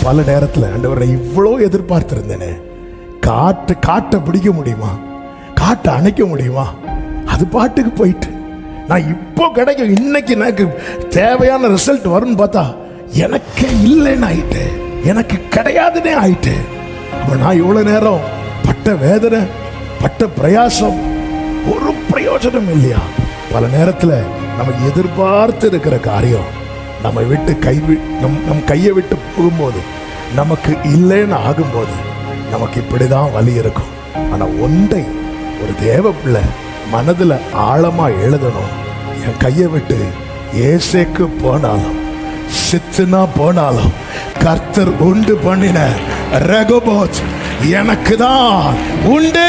பல நேரத்தில் ஆண்டவரை இவ்வளோ எதிர்பார்த்திருந்தேனே, காட்டை பிடிக்க முடியுமா, காட்டை அணைக்க முடியுமா, அது பாட்டுக்கு போயிட்டு நான் இப்போ கிடைக்கும், இன்னைக்கு எனக்கு தேவையான ரிசல்ட் வரும்னு பார்த்தா எனக்கு இல்லைன்னு ஆயிட்டு, எனக்கு கிடையாதுன்னே ஆயிட்டு. அப்ப நான் இவ்வளவு நேரம் பட்ட வேதனை, பட்ட பிரயாசம் ஒரு பிரயோஜனம் இல்லையா? பல நேரத்தில் நமக்கு எதிர்பார்த்து இருக்கிற காரியம் நம்மை விட்டு நம் கையை விட்டு போகும்போது, நமக்கு இல்லைன்னு ஆகும்போது நமக்கு இப்படிதான் வலி இருக்கும். ஆனா ஒன்றை ஒரு தேவ பிள்ளை மனதுல ஆழமா எழுதணும், என் கையை விட்டு ஏசேக்கு போனாலும் சித்துனா போனாலும் கர்த்தர் உண்டு பண்ணின ரெகோபோத் எனக்கு தான் உண்டு.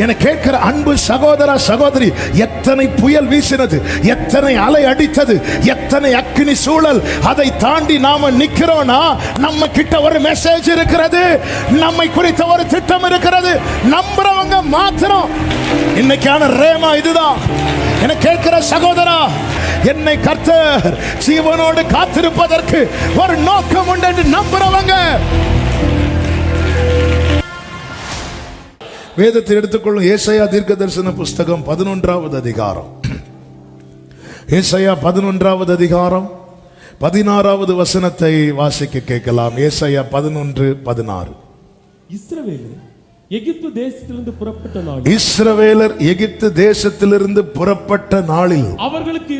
என கேட்கிற அன்பு சகோதர சகோதரி, எத்தனை புயல் வீசினது, எத்தனை அலை அடித்தது, எத்தனை அக்கினி சூழல், அதை தாண்டி நாம நிக்கிறோம்னா நம்ம கிட்ட ஒரு மெசேஜ் இருக்கிறது, நம்மை குறித்த ஒரு திட்டம் இருக்கிறது. நம்புறவங்க மாத்திரம் இன்னைக்கான ரேமா இதுதான். என கேட்கிற சகோதரா, என்னை கர்த்தர் ஜீவனோடு காத்திருப்பதற்கு ஒரு நோக்கம் உண்டு என்று நம்புறவங்க வேதத்தை எடுத்துக்கொள்ளும். ஏசாயா தீர்க்கதரிசன புஸ்தகம் 11வது அதிகாரம், ஏசாயா 11வது அதிகாரம் 16வது வசனத்தை வாசிக்க கேட்கலாம். ஏசாயா 11:16. இஸ்ரவேலர் எகிப்து தேசத்திலிருந்து புறப்பட்ட நாளில், இஸ்ரவேலர் எகிப்து தேசத்திலிருந்து புறப்பட்ட நாளில் அவர்களுக்கு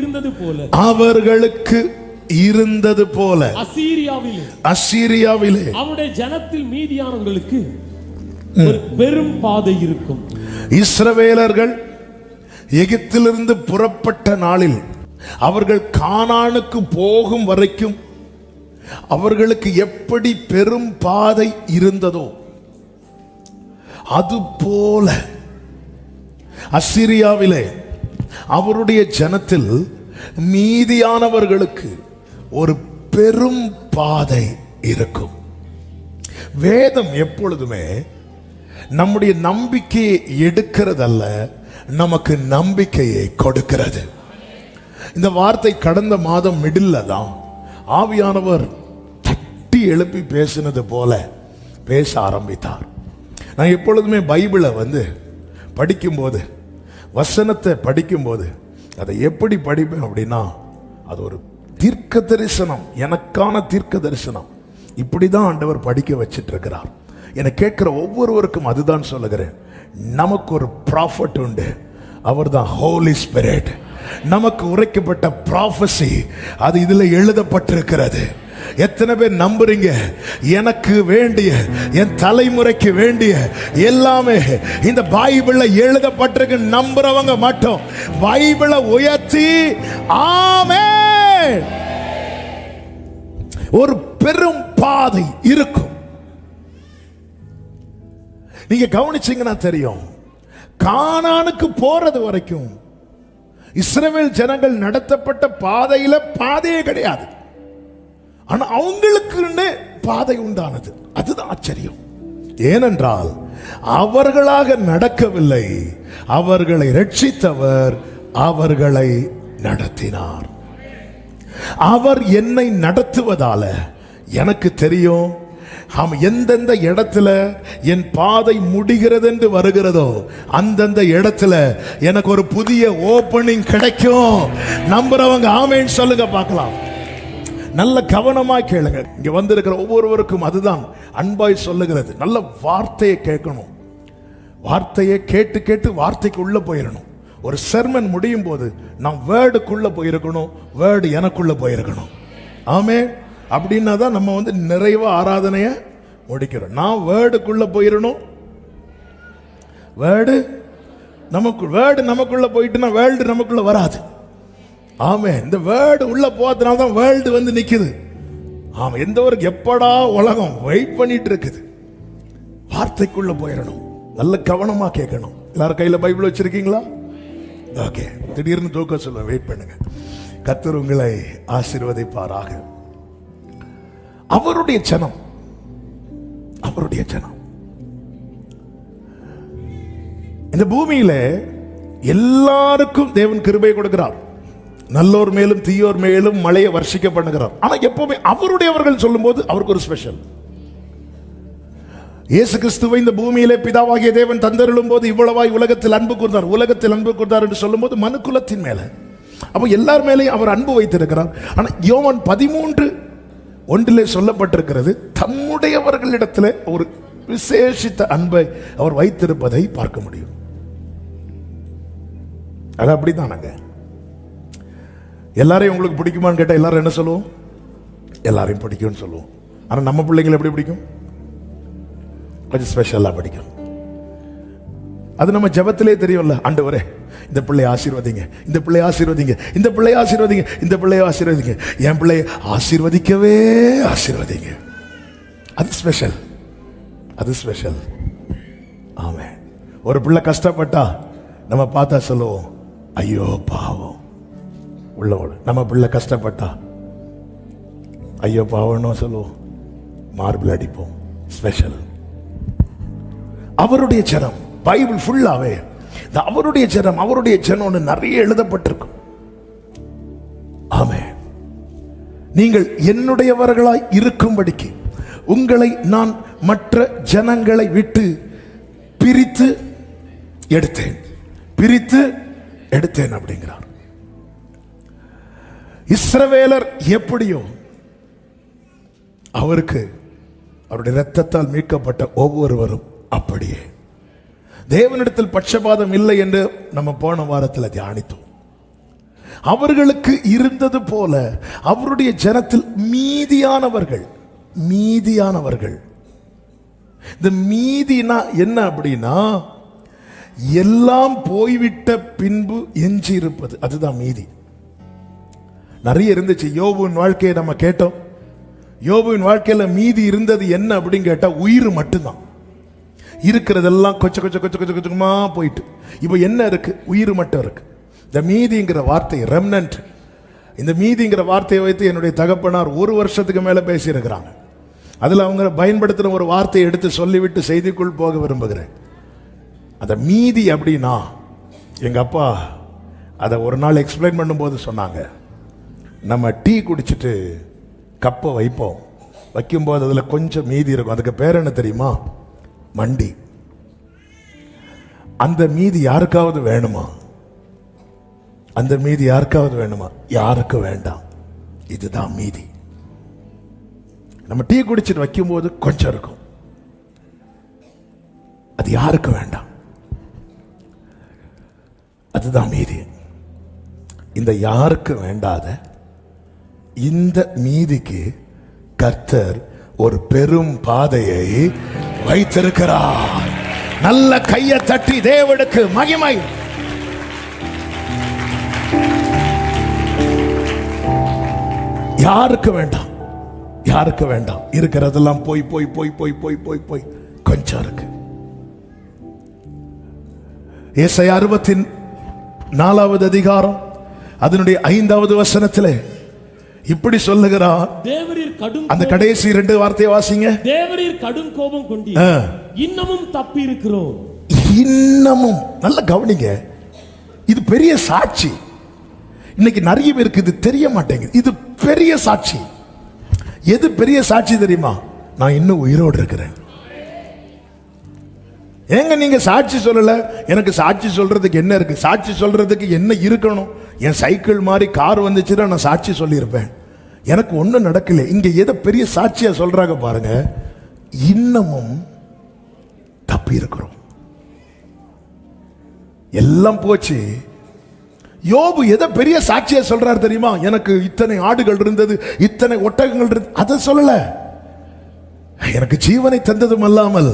இருந்தது போல அசீரியாவிலே அவருடைய ஜனத்தில் மீதியானவர்களுக்கு ஒரு பெரும் பாதை இருக்கும். இஸ்ரவேலர்கள் எகிப்திலிருந்து புறப்பட்ட நாளில் அவர்கள் கானானுக்கு போகும் வரைக்கும் அவர்களுக்கு எப்படி பெரும் பாதை இருந்ததோ அதுபோல அசீரியாவிலே அவருடைய ஜனத்தில் மீதியானவர்களுக்கு ஒரு பெரும் பாதை இருக்கும். வேதம் எப்பொழுதுமே நம்முடைய நம்பிக்கையை எடுக்கிறதல்ல, நமக்கு நம்பிக்கையை கொடுக்கிறது. இந்த வார்த்தை கடந்த மாதம் மிடில் தான் ஆவியானவர் தட்டி எழுப்பி பேசினது போல பேச ஆரம்பித்தார். நான் எப்பொழுதுமே பைபிளை படிக்கும்போது, வசனத்தை படிக்கும்போது அதை எப்படி படிப்பேன் அப்படின்னா, அது ஒரு தீர்க்க தரிசனம், எனக்கான தீர்க்க தரிசனம். இப்படிதான் ஆண்டவர் படிக்க வச்சிட்டு இருக்கிறார். என கேட்கிற ஒவ்வொருவருக்கும் அதுதான் சொல்லுகிறேன். நமக்கு ஒரு ப்ராஃபட் உண்டு, அவர் தான் ஹோலி ஸ்பிரிட். நமக்கு உரைக்கப்பட்ட ப்ராஃபசி அது இதுல எழுதப்பட்டிருக்கிறது. எத்தனை பேர் நம்புறீங்க? எனக்கு வேண்டிய, என் தலைமுறைக்கு வேண்டிய எல்லாமே இந்த பைபிள்ல எழுதப்பட்டிருக்கு. நம்புறவங்க மட்டும் பைபிளை உயர்த்தி ஆமென். ஒரு பெரும் பாதை இருக்கும். நீங்க கவனிச்சீங்கன்னா தெரியும், கானானுக்கு போறது வரைக்கும் இஸ்ரவேல் ஜனங்கள் நடத்தப்பட்ட பாதையில பாதையே கிடையாது. ஆனா அவங்களுக்கு பாதை உண்டானது. அதுதான் ஆச்சரியம். ஏனென்றால் அவர்களாக நடக்கவில்லை, அவர்களை ரட்சித்தவர் அவர்களை நடத்தினார். அவர் என்னை நடத்துவதால எனக்கு தெரியும் எந்தெந்த இடத்துல என் பாதை முடிகிறது என்று வருகிறதோ அந்தந்த இடத்துல எனக்கு ஒரு புதிய ஓபனிங் கிடைக்கும். நம்புறவங்க ஆமென் சொல்லுங்க பார்க்கலாம். நல்ல கவனமா கேளுங்க. இங்க வந்திருக்கிற ஒவ்வொருவருக்கும் அதுதான் அன்பாய் சொல்லுகிறது. நல்ல வார்த்தையை கேட்கணும். வார்த்தையை கேட்டு கேட்டு வார்த்தைக்கு உள்ள போயிடணும். ஒரு செர்மன் முடியும் போது நான் வேர்டுக்குள்ள போயிருக்கணும், வேர்டு எனக்குள்ள போயிருக்கணும். ஆமென். அப்படின்னா தான் நம்ம நிறைவா ஆராதனைய முடிக்கிறோம். நான் வேர்டுக்குள்ள போயிடணும். வேர்டு நமக்குள்ள போயிட்டுனா வேர்ல்டு நமக்குள்ள வராது. ஆமென். இந்த வேர்டு உள்ள போறதுனால தான் வேர்ல்டு நிக்குது. ஆமா, எந்த ஒரு எப்படா உலகம் வெயிட் பண்ணிட்டு இருக்குது. வார்த்தைக்குள்ள போயிடணும். நல்ல கவனமா கேட்கணும். எல்லாரும் கையில பைபிள் வச்சிருக்கீங்களா? ஓகே. திடீர்னு தூக்க சொல்ல வெயிட் பண்ணுங்க. கர்த்தர் உங்களை ஆசீர்வதிப்பாராக. அவருடைய ஜனம் இந்த பூமியில எல்லாருக்கும் தேவன் கிருபை கொடுக்கிறார். நல்லோர் மேலும் தீயோர் மேலும் மழையை வர்ஷிக்க பண்ணுகிறார். ஆனா எப்பவுமே அவருடையவர்கள் சொல்லும்போது அவருக்கு ஒரு ஸ்பெஷல். இயேசு கிறிஸ்துவை இந்த பூமியிலே பிதாவாகிய தேவன் தந்தருளும் போது இவ்வளவாய் உலகத்தில் அன்பு கூர்ந்தார், உலகத்தில் அன்பு கூர்ந்தார் என்று சொல்லும் போது மனுக்குலத்தின் மேல, அப்போ எல்லார் மேலேயும் அவர் அன்பு வைத்திருக்கிறார். ஆனா யோவான் 13:1 சொல்லப்பட்டிருக்கிறது, தம்முடையவர்களிடத்தில் ஒரு விசேஷித்த அன்பை அவர் வைத்திருப்பதை பார்க்க முடியும். அது அப்படித்தானங்க. எல்லாரையும் உங்களுக்கு பிடிக்குமான்னு கேட்டால் எல்லாரும் என்ன சொல்லுவோம்? எல்லாரையும் பிடிக்கும்னு சொல்லுவோம். ஆனால் நம்ம பிள்ளைங்களை எப்படி பிடிக்கும்? கொஞ்சம் ஸ்பெஷலாக பிடிக்கும். அது நம்ம ஜெபத்திலே தெரியும்ல. ஆண்டவரே இந்த பிள்ளையை ஆசீர்வதிங்க, இந்த பிள்ளையை ஆசீர்வதிங்க, இந்த பிள்ளையை ஆசீர்வதிங்க, இந்த பிள்ளையை ஆசீர்வதிங்க, என் பிள்ளையை ஆசீர்வதிக்கவே ஆசீர்வதிங்க. அது ஸ்பெஷல், அது ஸ்பெஷல். ஆமே. ஒரு பிள்ளை கஷ்டப்பட்டா நம்ம பார்த்தா சொல்லுவோம், ஐயோ பாவம் உள்ளவோடு. நம்ம பிள்ளை கஷ்டப்பட்டா ஐயோ பாவம்னு சொல்லுவோம், மார்பிள் அடிப்போம். ஸ்பெஷல். அவருடைய ஜனம் பைபிள் ஃபுல்லாவே அவருடைய ஜனம், அவருடைய ஜனம்னு நிறைய எழுதப்பட்டிருக்கும். ஆமே. நீங்கள் என்னுடையவர்களாய் இருக்கும்படிக்கு உங்களை நான் மற்ற ஜனங்களை விட்டு பிரித்து எடுத்தேன், பிரித்து எடுத்தேன் அப்படிங்கிறார். இஸ்ரவேலர் எப்படியோ அவருக்கு அவருடைய இரத்தத்தால் மீட்கப்பட்ட ஒவ்வொருவரும் அப்படியே. தேவனிடத்தில் பட்சபாதம் இல்லை என்று நம்ம போன வாரத்தில் தியானித்தோம். அவர்களுக்கு இருந்தது போல அவருடைய ஜனத்தில் மீதியானவர்கள், மீதியானவர்கள். இந்த மீதினா என்ன அப்படின்னா, எல்லாம் போய்விட்ட பின்பு எஞ்சி இருப்பது, அதுதான் மீதி. நிறைய இருந்துச்சு. யோபுவின் வாழ்க்கையை நம்ம கேட்டோம். யோபுவின் வாழ்க்கையில மீதி இருந்தது என்ன அப்படின்னு கேட்டா உயிர் மட்டும்தான். இருக்கிறதெல்லாம் கொஞ்சம் கொஞ்சம் கொஞ்சம் கொஞ்சம் கொஞ்சமா போயிட்டு இப்போ என்ன இருக்கு? உயிர் மட்டும் இருக்கு. இந்த மீதிங்கிற வார்த்தை ரெம்னன்ட், இந்த மீதிங்கிற வார்த்தையை வைத்து என்னுடைய தகப்பனார் 1 வருஷத்துக்கு மேல பேசியிருக்கிறாங்க. அதுல அவங்க பயன்படுத்தின ஒரு வார்த்தையை எடுத்து சொல்லிவிட்டு செய்திக்குள் போக விரும்புகிறேன். அந்த மீதி அப்படின்னா, எங்க அப்பா அதை ஒரு நாள் எக்ஸ்பிளைன் பண்ணும்போது சொன்னாங்க, நம்ம டீ குடிச்சிட்டு கப்பை வைப்போம், வைக்கும்போது அதில் கொஞ்சம் மீதி இருக்கும், அதுக்கு பேர் என்ன தெரியுமா? மண்டி. அந்த மீதி யாருக்காவது வேணுமா? அந்த மீதி யாருக்காவது வேணுமா? யாருக்கு வேண்டாம். இதுதான் மீதி. நம்ம டீ குடிச்சிட்டு வைக்கும்போது கொஞ்சம் இருக்கும், அது யாருக்கு வேண்டாம், அதுதான் மீதி. இந்த யாருக்கு வேண்டாத இந்த மீதிக்கு கர்த்தர் ஒரு பெரும் பாதையை வைத்திருக்கிறார். நல்ல கையை தட்டி தேவனுக்கு மகிமை. யாருக்கு வேண்டாம், யாருக்கு வேண்டாம். இருக்கிறதெல்லாம் போய் போய் போய் போய் போய் போய் போய் கொஞ்சம் இருக்கு. ஏசாயா 64வது அதிகாரம் அதனுடைய 5வது வசனத்திலே இப்படி சொல்லுகிறார். அந்த கடைசி 2 வார்த்தையை வாசிங்க. தேவரீர் கடும் கோபம் கொண்டு இன்னமும் தப்பி இருக்கிறோம். இன்னமும் நல்ல கவனிங்க, இது பெரிய சாட்சி. இன்னைக்கு நிறைய பேருக்கு இது தெரிய மாட்டேங்குது. இது பெரிய சாட்சி. எது பெரிய சாட்சி தெரியுமா? நான் இன்னும் உயிரோடு இருக்கிறேன். ஏங்க நீங்க சாட்சி சொல்லல? எனக்கு சாட்சி சொல்றதுக்கு என்ன இருக்கு? சாட்சி சொல்றதுக்கு என்ன இருக்கணும்? என் சைக்கிள் மாதிரி கார் வந்துச்சுன்னா நான் சாட்சி சொல்லியிருப்பேன். எனக்கு ஒன்றும் நடக்கல. இங்க எதை பெரிய சாட்சியா சொல்றாங்க பாருங்க. இன்னமும் தப்பி இருக்கிறோம். எல்லாம் போச்சு. யோபு எதை பெரிய சாட்சியா சொல்றாரு தெரியுமா? எனக்கு இத்தனை ஆடுகள் இருந்தது, இத்தனை ஒட்டகங்கள் இருந்தது, அதை சொல்லல. எனக்கு ஜீவனை தந்ததும் அல்லாமல்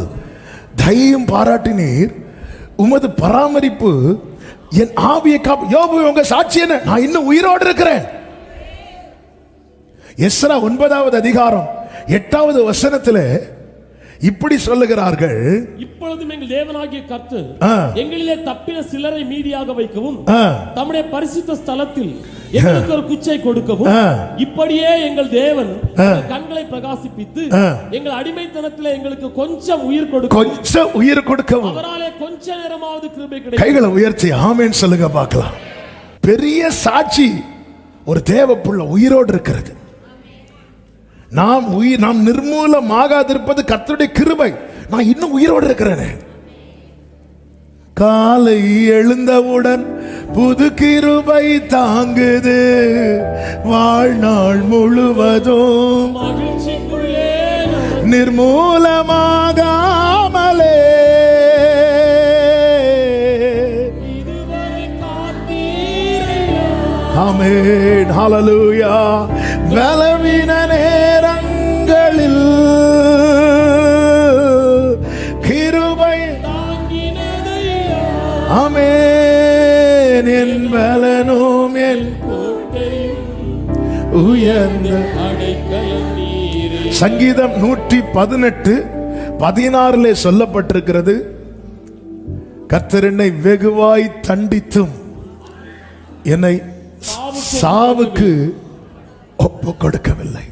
தைரியம் பாராட்டினீர், உமது பராமரிப்பு என் ஆவியை யோபு உங்க சாட்சி என்ன? நான் இன்னும் உயிரோடு இருக்கிறேன். எஸ்ரா 9வது அதிகாரம் 8வது வசனத்திலே இப்படி சொல்லுகிறார்கள். இப்பொழுதும் எங்கள் தேவனாகிய கர்த்தர் எங்களிலே தப்பின சிலரை மீதியாக வைக்கவும் தம்முடைய பரிசுத்த ஸ்தலத்தில் எங்களுக்கு ஒரு குச்சை கொடுக்கவும் இப்படியே எங்கள் தேவன் கண்களை பிரகாசிப்பித்து எங்கள் அடிமைத்தனத்தில் எங்களுக்கு கொஞ்சம் உயிர் கொடுக்கவும் அவராலே கொஞ்ச நேரமாவது கிருபை கிடைக்கும். கைகளை உயர்த்தி ஆமென் சொல்லுங்க பார்க்கலாம். பெரிய சாட்சி. ஒரு தேவப்புள்ள உயிரோடு இருக்கிறது. நாம் நிர்மூலமாகாதிருப்பது கர்த்தருடைய கிருபை. நான் இன்னும் உயிரோடு இருக்கிறேனே. காலை எழுந்தவுடன் புது கிருபை தாங்குது, வாழ்நாள் முழுவதும் நிர்மூலமாகாமலே. ஆமென், ஹல்லேலூயா. பலவீன நேரங்களில் கிருபை, ஆமென், என் பலனும் என் உயர்ந்த சங்கீதம் 118:16 சொல்லப்பட்டிருக்கிறது, கர்த்தர் என்னை வெகுவாய் தண்டித்தும் என்னை சாவுக்கு ஒப்பு கொடுக்கவில்லை.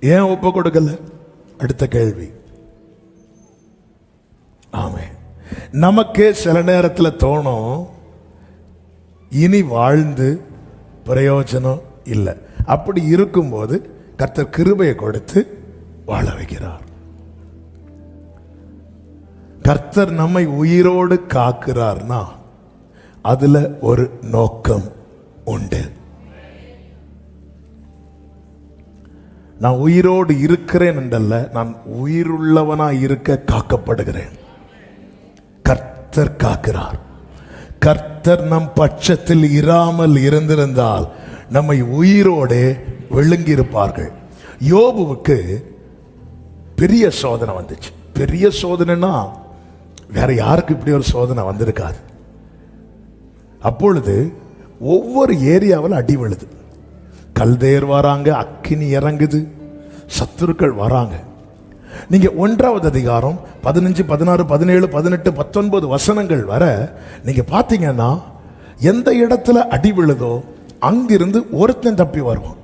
ஏன் ஒப்பு கொடுக்கல? அடுத்த கேள்வி. ஆமென். நமக்கே சில நேரத்தில் தோணும், இனி வாழ்ந்து பிரயோஜனம் இல்லை. அப்படி இருக்கும்போது கர்த்தர் கிருபையை கொடுத்து வாழ வைக்கிறார். கர்த்தர் நம்மை உயிரோடு காக்கிறார்னா அதுல ஒரு நோக்கம் உண்டு. நான் உயிரோடு இருக்கிறேன் என்றல்ல, நான் உயிருள்ளவனா இருக்க காக்கப்படுகிறேன். கர்த்தர் காக்கிறார். கர்த்தர் நம் பட்சத்தில் இராமல் இருந்திருந்தால் நம்மை உயிரோடு விழுங்கி இருப்பார்கள். யோபுவுக்கு பெரிய சோதனை வந்துச்சு. பெரிய சோதனைனா வேற யாருக்கு இப்படி ஒரு சோதனை வந்திருக்காது. அப்பொழுது ஒவ்வொரு ஏரியாவில் அடி விழுது. கல்தேர் வராங்க, அக்கினி இறங்குது, சத்துருக்கள் வராங்க. நீங்க 1வது அதிகாரம் 15, 16, 17, 18, 19 வசனங்கள் வர நீங்க பாத்தீங்கன்னா, எந்த இடத்துல அடி விழுதோ அங்கிருந்து ஒருத்தன் தப்பி வருவான்.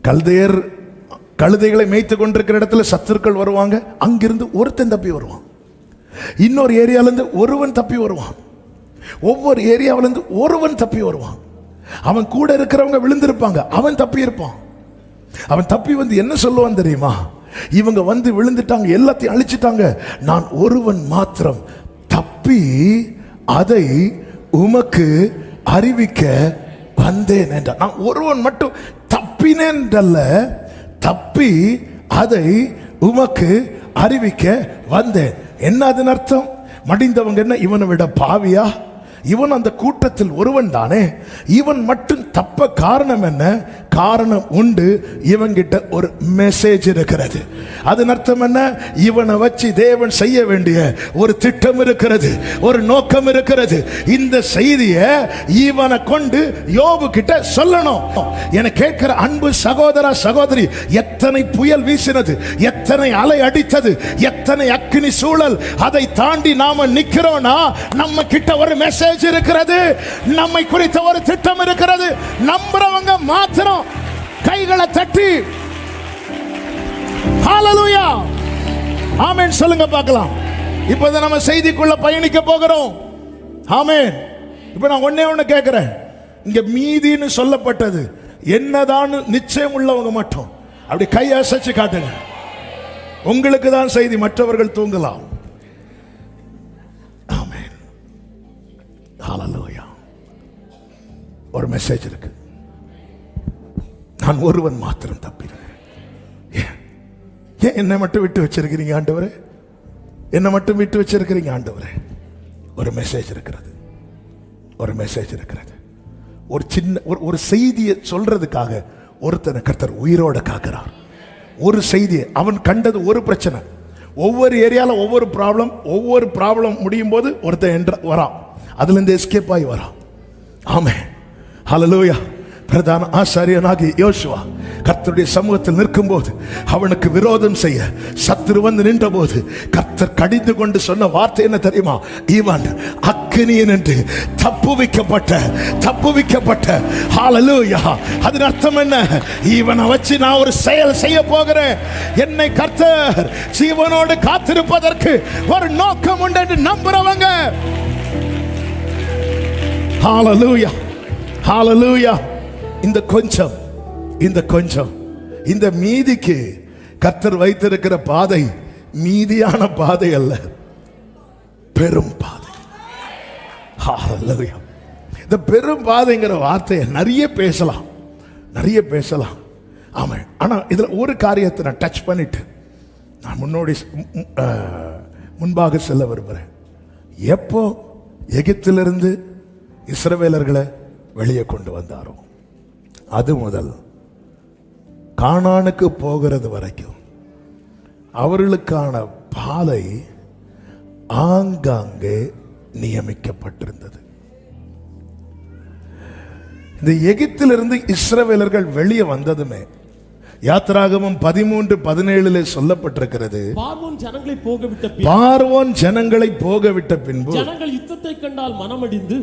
கல்தேர் கழுதைகளை மேய்த்து கொண்டிருக்கிற இடத்துல சத்துருக்கள் வருவாங்க, அங்கிருந்து ஒருத்தன் தப்பி வருவான். இன்னொரு ஏரியாவிலிருந்து ஒருவன் தப்பி வருவான். ஒவ்வொரு ஏரியாவிலிருந்து ஒருவன் தப்பி வருவான். அவன் கூட இருக்கிறவங்க விழுந்திருப்பாங்க, அவன் தப்பி இருப்பான். அவன் தப்பி வந்து என்ன சொல்லுவான் தெரியுமா? இவங்க வந்து விழுந்துட்டாங்க, எல்லாத்தையும் அழிச்சிட்டாங்க, நான் ஒருவன் மாத்திரம் தப்பி அதை உமக்கு அறிவிக்க வந்தேன் என்றான். நான் ஒருவன் மட்டும் தப்பினேன் அல்ல, தப்பி அதை உமக்கு அறிவிக்க வந்தேன். என்ன அதன் அர்த்தம்? மடிந்தவங்க என்ன இவனை விட பாவியா? இவன் அந்த கூட்டத்தில் ஒருவன் தானே. இவன் மட்டும் தப்ப காரணம் என்ன? காரணம் உண்டு. இவன்கிட்ட ஒரு மெசேஜ் இருக்கிறது. அதன் அர்த்தம் என்ன? இவனை வச்சு தேவன் செய்ய வேண்டிய ஒரு திட்டம் இருக்கிறது, ஒரு நோக்கம் இருக்கிறது. இந்த செய்தியை இவனை கொண்டு யோபு கிட்ட சொல்லணும். என கேட்கிற அன்பு சகோதர சகோதரி, எத்தனை புயல் வீசினது, எத்தனை அலை அடித்தது, எத்தனை அக்கினி சூழல், அதை தாண்டி நாம நிக்கிறோம்னா நம்ம கிட்ட ஒரு மெசேஜ் இருக்கிறது, நம்மை குறித்த ஒரு திட்டம் இருக்கிறது. நம்புறவங்க மாத்திரம் கைகளை தட்டி ஹல்லேலூயா ஆமென் சொல்லுங்க பார்க்கலாம். இப்போதான் நம்ம செய்திக்குள்ள பயணிக்க போகிறோம். ஆமென். இப்போ நான் ஒண்ணே கேட்கிறேன், இங்க மீதின்னு சொல்லப்பட்டது என்னதான் நிச்சயம் உள்ளவங்க மட்டும் அப்படி கை அசைச்சு காட்டுங்க. உங்களுக்கு தான் செய்தி, மற்றவர்கள் தூங்கலாம். ஆமென். ஹல்லேலூயா. ஒரு மெசேஜ் இருக்கு. நான் ஒருவன் மாத்திரம் தப்பினேன். ஏன் என்னை மட்டும் விட்டு வச்சிருக்கிறீங்க ஆண்டவரே? என்னை மட்டும் விட்டு வச்சிருக்கிறீங்க ஆண்டவரே? ஒரு மெசேஜ் இருக்கிறது, ஒரு மெசேஜ் இருக்கிறது. ஒரு சின்ன ஒரு செய்தியை சொல்றதுக்காக ஒருத்தனை கர்த்தர் உயிரோட காக்கிறார். ஒரு செய்தியை அவன் கண்டது ஒரு பிரச்சனை. ஒவ்வொரு ஏரியால ஒவ்வொரு ப்ராப்ளம் முடியும் போது ஒருத்தன் வரான், அதுல இருந்து எஸ்கேப் ஆகி வரான். ஆமென். ஹல்லேலூயா. பிரதான ஆசாரியனாகிய யோசுவா கர்த்தருடைய சமூகத்தில் நிற்கும் போது, அவனுக்கு விரோதம் செய்ய சத்துரு வந்து நின்ற போது கர்த்தர் கடிந்து கொண்டு சொன்ன வார்த்தை என்ன தெரியுமா? இவன் அக்கினியன் என்று தப்புவிக்கப்பட்ட. ஹல்லேலூயா. அதன் அர்த்தம் என்ன? இவனை வச்சு நான் ஒரு செயல் செய்ய போகிறேன். என்னை கர்த்தர் ஜீவனோடு காத்திருப்பதற்கு ஒரு நோக்கம் உண்டு என்று நம்புறவங்க ஹalleluya ஹalleluya. இந்த கொஞ்சம் இந்த மீதிக்கு கர்த்தர் வைத்திருக்கிற பாதை மீதியான பாதை அல்ல, பெரும் பாதை. ஹalleluya. இந்த பெரும் பாதைங்கிற வார்த்தையை நிறைய பேசலாம். ஆமா, ஆனா இதுல ஒரு காரியத்தை நான் டச் பண்ணிட்டு நான் முன்பாக செல்ல விரும்புகிறேன். எப்போ எகிப்திலிருந்து இஸ்ரவேலர்களை வெளியே கொண்டு வந்தாரோ அது முதல் கானானுக்கு போகிறது வரைக்கும் அவர்களுக்கான பாதை ஆங்காங்கே நியமிக்கப்பட்டிருந்தது. இந்த எகிப்திலிருந்து இஸ்ரவேலர்கள் வெளியே வந்ததுமே யாத்திராகமம் 13:17 சொல்லப்பட்டிருக்கிறது, பார்வோன் ஜனங்களை போகவிட்ட பின்பு ஜனங்கள் யுத்தத்தை கண்டால் மனமடிந்து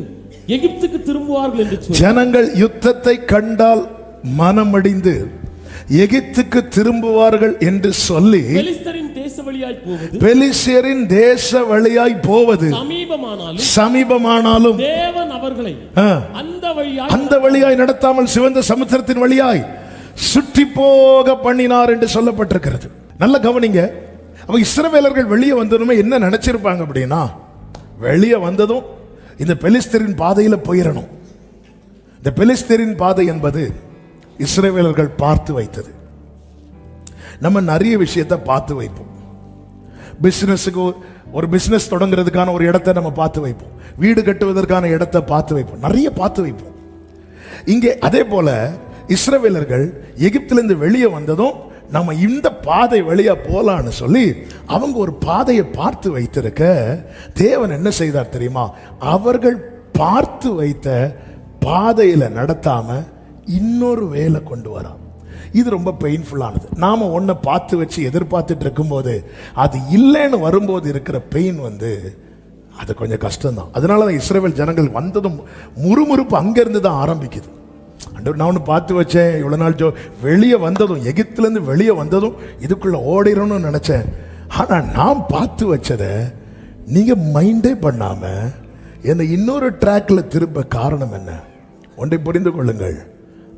எகிப்துக்கு திரும்புவார்கள் என்று சொல்லி, ஜனங்கள் யுத்தத்தை கண்டால் மனமடிந்து எகிப்துக்கு திரும்புவார்கள் என்று சொல்லி பெலிஸ்தரின் தேச வழியாய் போவது சமீபமானாலும் தேவன் அவர்களை அந்த வழியாய் நடத்தாமல் சிவந்த சமுத்திரத்தின் வழியாய் சுற்றி போக பண்ணினார் என்று சொல்லப்பட்டிருக்கிறது. நல்ல கவனிங்க. அப்ப இஸ்ரவேலர்கள் வெளியே வந்ததுமே என்ன நினைச்சிருப்பாங்க அப்படின்னா, வெளியே வந்ததும் இந்த பெலிஸ்தரின் பாதையில போயிடணும். இந்த பெலிஸ்தரின் பாதை என்பது இஸ்ரவேலர்கள் பார்த்து வைத்தது. நம்ம நிறைய விஷயத்தை பார்த்து வைப்போம். பிசினஸுக்கு ஒரு பிசினஸ் தொடங்குறதுக்கான ஒரு இடத்தை நம்ம பார்த்து வைப்போம். வீடு கட்டுவதற்கான இடத்தை பார்த்து வைப்போம். நிறைய பார்த்து வைப்போம். இங்கே அதே போல இஸ்ரவேலர்கள் எகிப்திலிருந்து வெளியே வந்ததும் நம்ம இந்த பாதை வழியா போலான்னு சொல்லி அவங்க ஒரு பாதையை பார்த்து வைத்திருக்க தேவன் என்ன செய்தார் தெரியுமா? அவர்கள் பார்த்து வைத்த பாதையில நடத்தாம இன்னொரு வேலை கொண்டு வரான். இது ரொம்ப பெயின்ஃபுல்லானது. நாம ஒன்றை பார்த்து வச்சு எதிர்பார்த்துட்டு இருக்கும்போது அது இல்லைன்னு வரும்போது இருக்கிற பெயின் அது கொஞ்சம் கஷ்டம்தான். அதனால தான் இஸ்ரவேல் ஜனங்கள் வந்ததும் முறுமுறுப்பு அங்கிருந்து தான் ஆரம்பிக்குது. நான் ஒன்று பார்த்து வச்சேன், இவ்வளோ நாள் வெளியே வந்ததும் எகிப்திலேருந்து வெளியே வந்ததும் இதுக்குள்ளே ஓடிடணும்னு நினச்சேன். ஆனால் நான் பார்த்து வச்சதை நீங்கள் மைண்டே பண்ணாமல் என்னை இன்னொரு ட்ராக்ல திரும்ப காரணம் என்ன? ஒன்றை புரிந்து கொள்ளுங்கள்,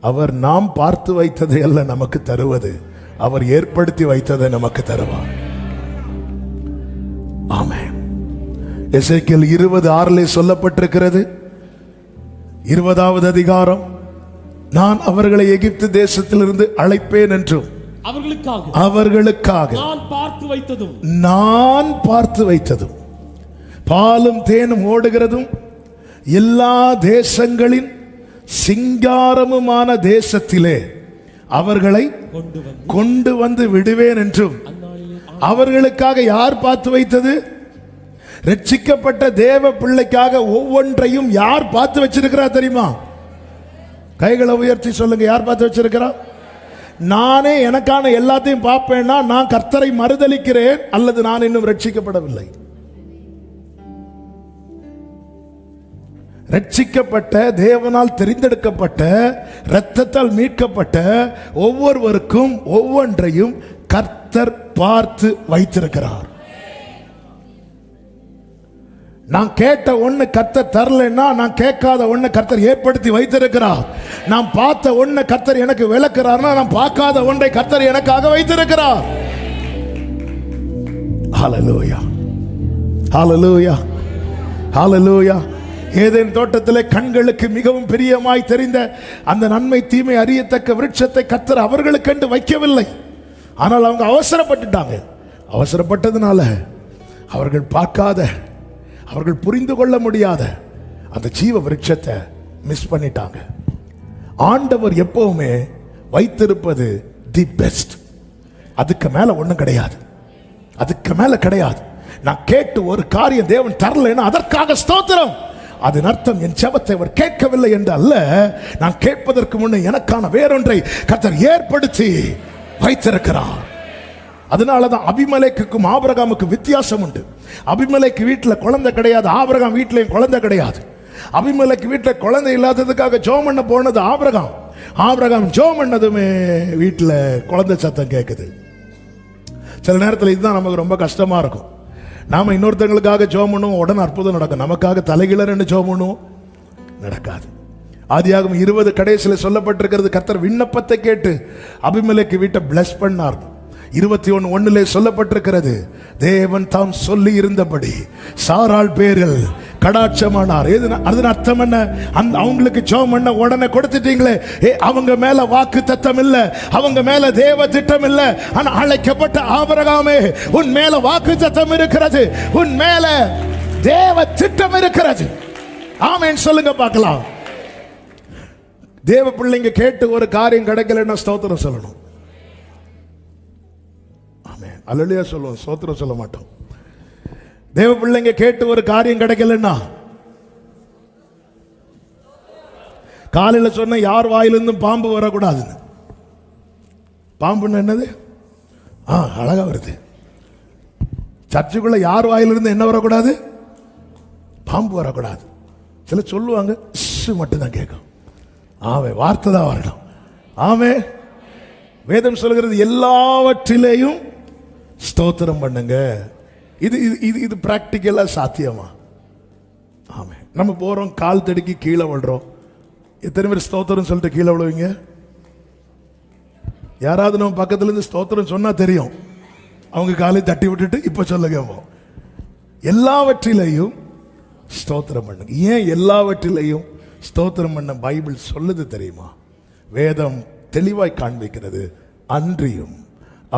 அவர் நாம் பார்த்து வைத்ததை அல்ல நமக்கு தருவது, அவர் ஏற்படுத்தி வைத்ததை நமக்கு தருவார். ஆமென். எசேக்கியேல் 20:6 சொல்லப்பட்டிருக்கிறது, 20வது அதிகாரம், நான் அவர்களை எகிப்து தேசத்திலிருந்து அழைப்பேன் என்றும் அவர்களுக்காக நான் பார்த்து வைத்ததும் பாலும் தேனும் ஓடுகிறதும் எல்லா தேசங்களின் சிங்காரமுமான தேசத்திலே அவர்களை கொண்டு வந்து விடுவேன் என்றும். அவர்களுக்காக யார் பார்த்து வைத்தது? ரட்சிக்கப்பட்ட தேவ பிள்ளைக்காக ஒவ்வொன்றையும் யார் பார்த்து வச்சிருக்கிறா தெரியுமா? கைகளை உயர்த்தி சொல்லுங்க, யார் பார்த்து வச்சிருக்கிறா? நானே எனக்கான எல்லாத்தையும் பார்ப்பேன்னா நான் கர்த்தரை மறுதலிக்கிறேன் அல்லது நான் இன்னும் ரட்சிக்கப்படவில்லை. ரட்சிக்கப்பட்ட தேவனால் தெரிந்தெடுக்கப்பட்ட இரத்தத்தால் மீட்கப்பட்ட ஒவ்வொருவருக்கும் ஒவ்வொன்றையும் கர்த்தர் பார்த்து வைத்திருக்கிறார். நான் கேட்ட ஒண்ணு கர்த்தர் தரலைன்னா நான் கேட்காத ஒண்ணு கர்த்தர் ஏற்படுத்தி வைத்திருக்கிறார். நான் பார்த்த ஒண்ணு கர்த்தர் எனக்கு விளக்குறார்னா நான் பார்க்காத ஒன்றை கர்த்தர் எனக்காக வைத்திருக்கிறார். ஹல்லேலூயா ஹல்லேலூயா ஹல்லேலூயா. ஏதேன் தோட்டத்திலே கண்களுக்கு மிகவும் பிரியமாய் தெரிந்த அந்த நன்மை தீமை அறியத்தக்க விருட்சத்தை கர்த்தர் அவர்களுக்கென்று வைக்கவில்லை. ஆனால் அவங்க அவசரப்பட்டுட்டாங்க. அவசரப்பட்டதுனால அவர்கள் பார்க்காத, அவர்கள் புரிந்து கொள்ள முடியாத அந்த ஜீவ விருட்சத்தை மிஸ் பண்ணிட்டாங்க. ஆண்டவர் எப்பவுமே வைத்திருப்பது தி பெஸ்ட். அதுக்கு மேல ஒண்ணும் கிடையாது, அதுக்கு மேல கிடையாது. நான் கேட்டு ஒரு காரியம் தேவன் தரலைன்னா அதற்காக ஸ்தோத்திரம். அதன் அர்த்தம் என் ஜெபத்தை அவர் கேட்கவில்லை என்று அல்ல. நான் கேட்பதற்கு முன்னே எனக்கான வேறொன்றை கர்த்தர் ஏற்படுத்தி வைத்திருக்கிறார். அதனாலதான் அபிமெலேக்குக்கும் ஆபிரகாமுக்கும் வித்தியாசம் உண்டு. அபிமெலேக்கு வீட்டில் குழந்தை கிடையாது, ஆபிரகாம் வீட்டிலையும் குழந்தை கிடையாது. அபிமெலேக்கு வீட்டில் குழந்தை இல்லாததுக்காக ஜெபம் பண்ண போனது ஆபிரகாம். ஆபிரகாம் ஜெபம் பண்ணதுமே வீட்டில் குழந்தை சத்தம் கேட்குது. சில நேரத்தில் இதுதான் நமக்கு ரொம்ப கஷ்டமா இருக்கும். நாம இன்னொருத்தங்களுக்காக ஜெபம் பண்ணுவோம், உடனே அற்புதம் நடக்கும். நமக்காக தலைகிளர்னு ஜெபம் பண்ணுவோம், நடக்காது. ஆதியாகமம் 20 கடைசியில் சொல்லப்பட்டிருக்கிறது, கர்த்தர் விண்ணப்பத்தை கேட்டு அபிமெலேக்கு வீட்டை பிளஸ் பண்ணார். 21:1 சொல்லப்பட்டிருக்கிறது, தேவன் தாம் சொல்லி இருந்தபடி சாராள் பேரில் கடாட்சமானார். அதன் அர்த்தம் என்ன? அவங்களுக்கு ஜெபம் பண்ண உடனே கொடுத்துட்டீங்களே, அவங்க மேல வாக்கு தத்தம் இல்ல, அவங்க மேல தேவ திட்டம் இல்ல. ஆனா அழைக்கப்பட்ட ஆபிரகாமே, உன் மேல வாக்கு தத்தம் இருக்கிறது, உன் மேல தேவ திட்டம் இருக்கிறது. ஆமென் சொல்லுங்க பார்க்கலாம். தேவ பிள்ளைங்க கேட்டு ஒரு காரியம் கிடைக்கலன்னா ஸ்தோத்திரம் சொல்லணும். ஆமென் அல்லேலூயா சொல்லுவோம், ஸ்தோத்திரம் சொல்ல மாட்டோம். தேவ பிள்ளைங்க கேட்டு ஒரு காரியம் கிடைக்கலன்னா, காலையில் சொன்ன யார் வாயிலிருந்தும் பாம்பு வரக்கூடாதுன்னு. பாம்புன்னு என்னது? அழகா வருது. சர்ச்சுக்குள்ள யார் வாயிலிருந்து என்ன வரக்கூடாது? பாம்பு வரக்கூடாது. சில சொல்லுவாங்க மட்டும்தான் கேட்கும். ஆமே வார்த்தை தான் வரணும். ஆமே வேதம் சொல்கிறது எல்லாவற்றிலேயும் ஸ்தோத்திரம் பண்ணுங்க. இது இது இது பிராக்டிக்கலா சாத்தியமா? ஆமே நம்ம போறோம், கால் தடுக்கி கீழே விழுறோம். எத்தனை பேர் ஸ்தோத்திரம் சொல்லிட்டு கீழே விழுவீங்க? யாராவது நம்ம பக்கத்துல இருந்து ஸ்தோத்திரம் சொன்னா தெரியும், அவங்க காலை தட்டி விட்டுட்டு இப்ப சொல்லுங்க. எல்லாவற்றிலேயும் ஸ்தோத்திரம் பண்ணுங்க. ஏன் எல்லாவற்றிலேயும் ஸ்தோத்திரம் பண்ண பைபிள் சொல்லுது தெரியுமா? வேதம் தெளிவாய் காண்பிக்கிறது. அன்றியும்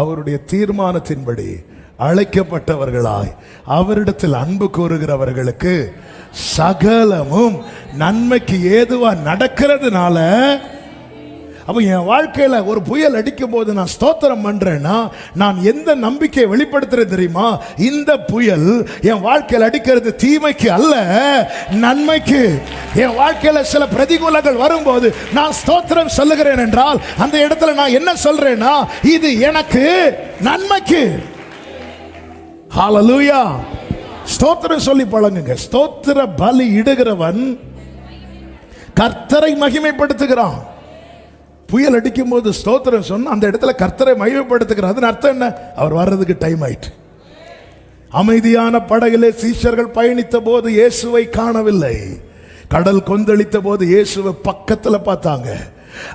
அவருடைய தீர்மானத்தின்படி அழைக்கப்பட்டவர்களாய் அவரிடத்தில் அன்பு கூறுகிறவர்களுக்கு சகலமும் நன்மைக்கு ஏதுவா நடக்கிறதுனால. அப்ப என் வாழ்க்கையில ஒரு புயல் அடிக்கும் போது நான் ஸ்தோத்திரம் பண்றேன்னா, நான் எந்த நம்பிக்கையை வெளிப்படுத்துறேன் தெரியுமா? இந்த புயல் என் வாழ்க்கையில் அடிக்கிறது தீமைக்கு அல்ல, நன்மைக்கு. என் வாழ்க்கையில சில பிரதிகூலங்கள் வரும்போது நான் ஸ்தோத்திரம் சொல்லுகிறேன் என்றால், அந்த இடத்துல நான் என்ன சொல்றேன்னா, இது எனக்கு நன்மைக்கு. ஹல்லேலூயா. ஸ்தோத்திரம் சொல்லி பழங்குங்க. ஸ்தோத்திர பலி இடுகிறவன் கர்த்தரை மகிமைப்படுத்துகிறான். புயல் அடிக்கும் போது ஸ்தோத்திரம் சொன்ன அந்த இடத்துல கர்த்தரை மகிமைப்படுத்துகிறார். அதன் அர்த்தம் என்ன? அவர் வர்றதுக்கு டைம் ஆயிட்டு. அமைதியான படகிலே சீஷர்கள் பயணித்த போது இயேசுவை காணவில்லை. கடல் கொந்தளித்த போது இயேசுவை பக்கத்துல பார்த்தாங்க.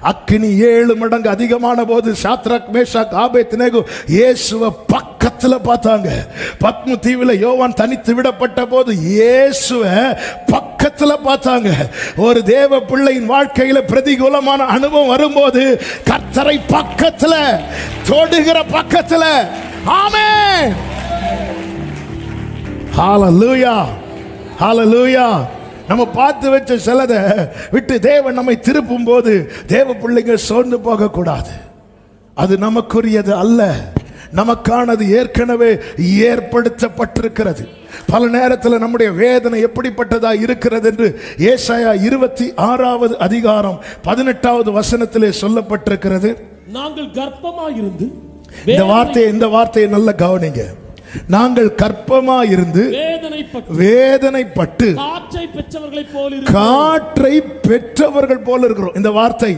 அக்கினி 7 மடங்கு அதிகமான போது சாத்ராக் மேஷாக் ஆபேத்நேகோ இயேசுவை பக்கத்துல பார்த்தாங்க. பத்மு தீவில யோவான் தனித்து விடப்பட்ட போது இயேசுவை பக்கத்துல பார்த்தாங்க. ஒரு தேவ பிள்ளையின் வாழ்க்கையில பிரதிகூலமான அனுபவம் வரும்போது கர்த்தரை பக்கத்துல தொடுகிற பக்கத்துல. ஆமென். ஹல்லேலூயா, ஹல்லேலூயா. நம்ம பார்த்து வச்ச சிலதை விட்டு தேவன் நம்மை திருப்பும் போது தேவ பிள்ளைங்க சோர்ந்து போக கூடாது. அது நமக்குரியது அல்ல, நமக்கானது ஏற்கனவே ஏற்படுத்தப்பட்டிருக்கிறது. பல நேரத்தில் நம்முடைய வேதனை எப்படிப்பட்டதா இருக்கிறது என்று ஏசாயா 26வது அதிகாரம் 18வது வசனத்திலே சொல்லப்பட்டிருக்கிறது. நாங்கள் கர்ப்பமாயிருந்து, இந்த வார்த்தையை நல்ல கவனிங்க. நாங்கள் கர்ப்பமாயிருந்து வேதனைப்பட்டு காற்றை பெற்றவர்கள் போல இருக்கிறோம். இந்த வார்த்தை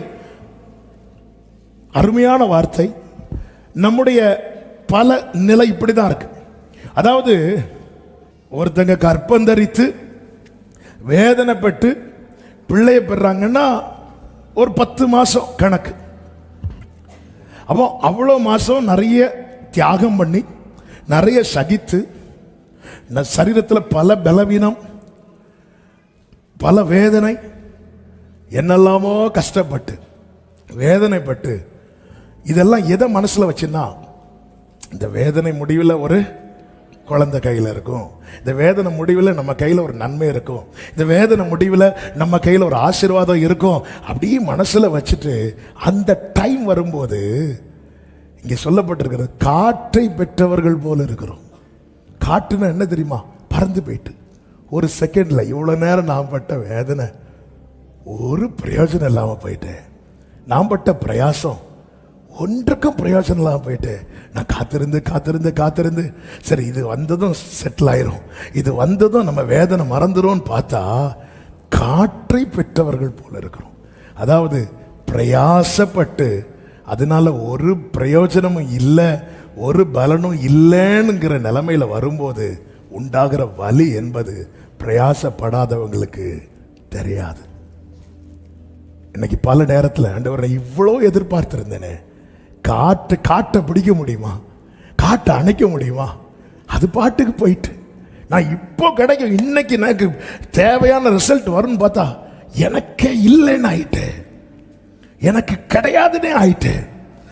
அருமையான வார்த்தை. நம்முடைய பல நிலை இப்படிதான் இருக்கு. அதாவது ஒருத்தங்க கர்ப்பம் தரித்து வேதனைப்பட்டு பிள்ளைய பெறாங்கன்னா ஒரு 10 மாசம் கணக்கு. அப்போ அவ்வளோ மாசம் நிறைய தியாகம் பண்ணி, நிறைய சகித்து, சரீரத்தில் பல பலவீனம், பல வேதனை, என்னெல்லாமோ கஷ்டப்பட்டு வேதனைப்பட்டு, இதெல்லாம் எதை மனசில் வச்சுன்னா, இந்த வேதனை முடிவில் ஒரு குழந்தை கையில் இருக்கும், இந்த வேதனை முடிவில் நம்ம கையில் ஒரு நன்மை இருக்கும், இந்த வேதனை முடிவில் நம்ம கையில் ஒரு ஆசீர்வாதம் இருக்கும், அப்படியே மனசில் வச்சுட்டு அந்த டைம் வரும்போது இங்கே சொல்லப்பட்டிருக்கிறது, காற்றை பெற்றவர்கள் போல இருக்கிறோம். காற்றுன்னா என்ன தெரியுமா? பறந்து போயிட்டு ஒரு செகண்ட்ல இவ்வளோ நேரம் நான் பட்ட வேதனை ஒரு பிரயோஜனம் இல்லாமல் போயிட்டேன். நான் பட்ட பிரயாசம் ஒன்றுக்கும் பிரயோஜனம் இல்லாமல் போயிட்டேன். நான் காத்திருந்து சரி இது வந்ததும் செட்டில் ஆயிரும், இது வந்ததும் நம்ம வேதனை மறந்துடும் பார்த்தா காற்றை பெற்றவர்கள் போல இருக்கிறோம். அதாவது பிரயாசப்பட்டு அதனால ஒரு பிரயோஜனமும் இல்லை, ஒரு பலனும் இல்லைங்கிற நிலைமையில வரும்போது உண்டாகிற வலி என்பது பிரயாசப்படாதவங்களுக்கு தெரியாது. இன்னைக்கு பல நேரத்தில் ஆண்டவரை இவ்வளோ எதிர்பார்த்திருந்தேனே, காட்டை பிடிக்க முடியுமா, காட்டை அணைக்க முடியுமா, அது பாட்டுக்கு போயிட்டு நான் இப்போ கிடைக்கும் இன்னைக்கு எனக்கு தேவையான ரிசல்ட் வரும்னு பார்த்தா எனக்கே இல்லைன்னு ஆயிட்டு, எனக்கு கிடையாதுன்னே ஆயிட்டு.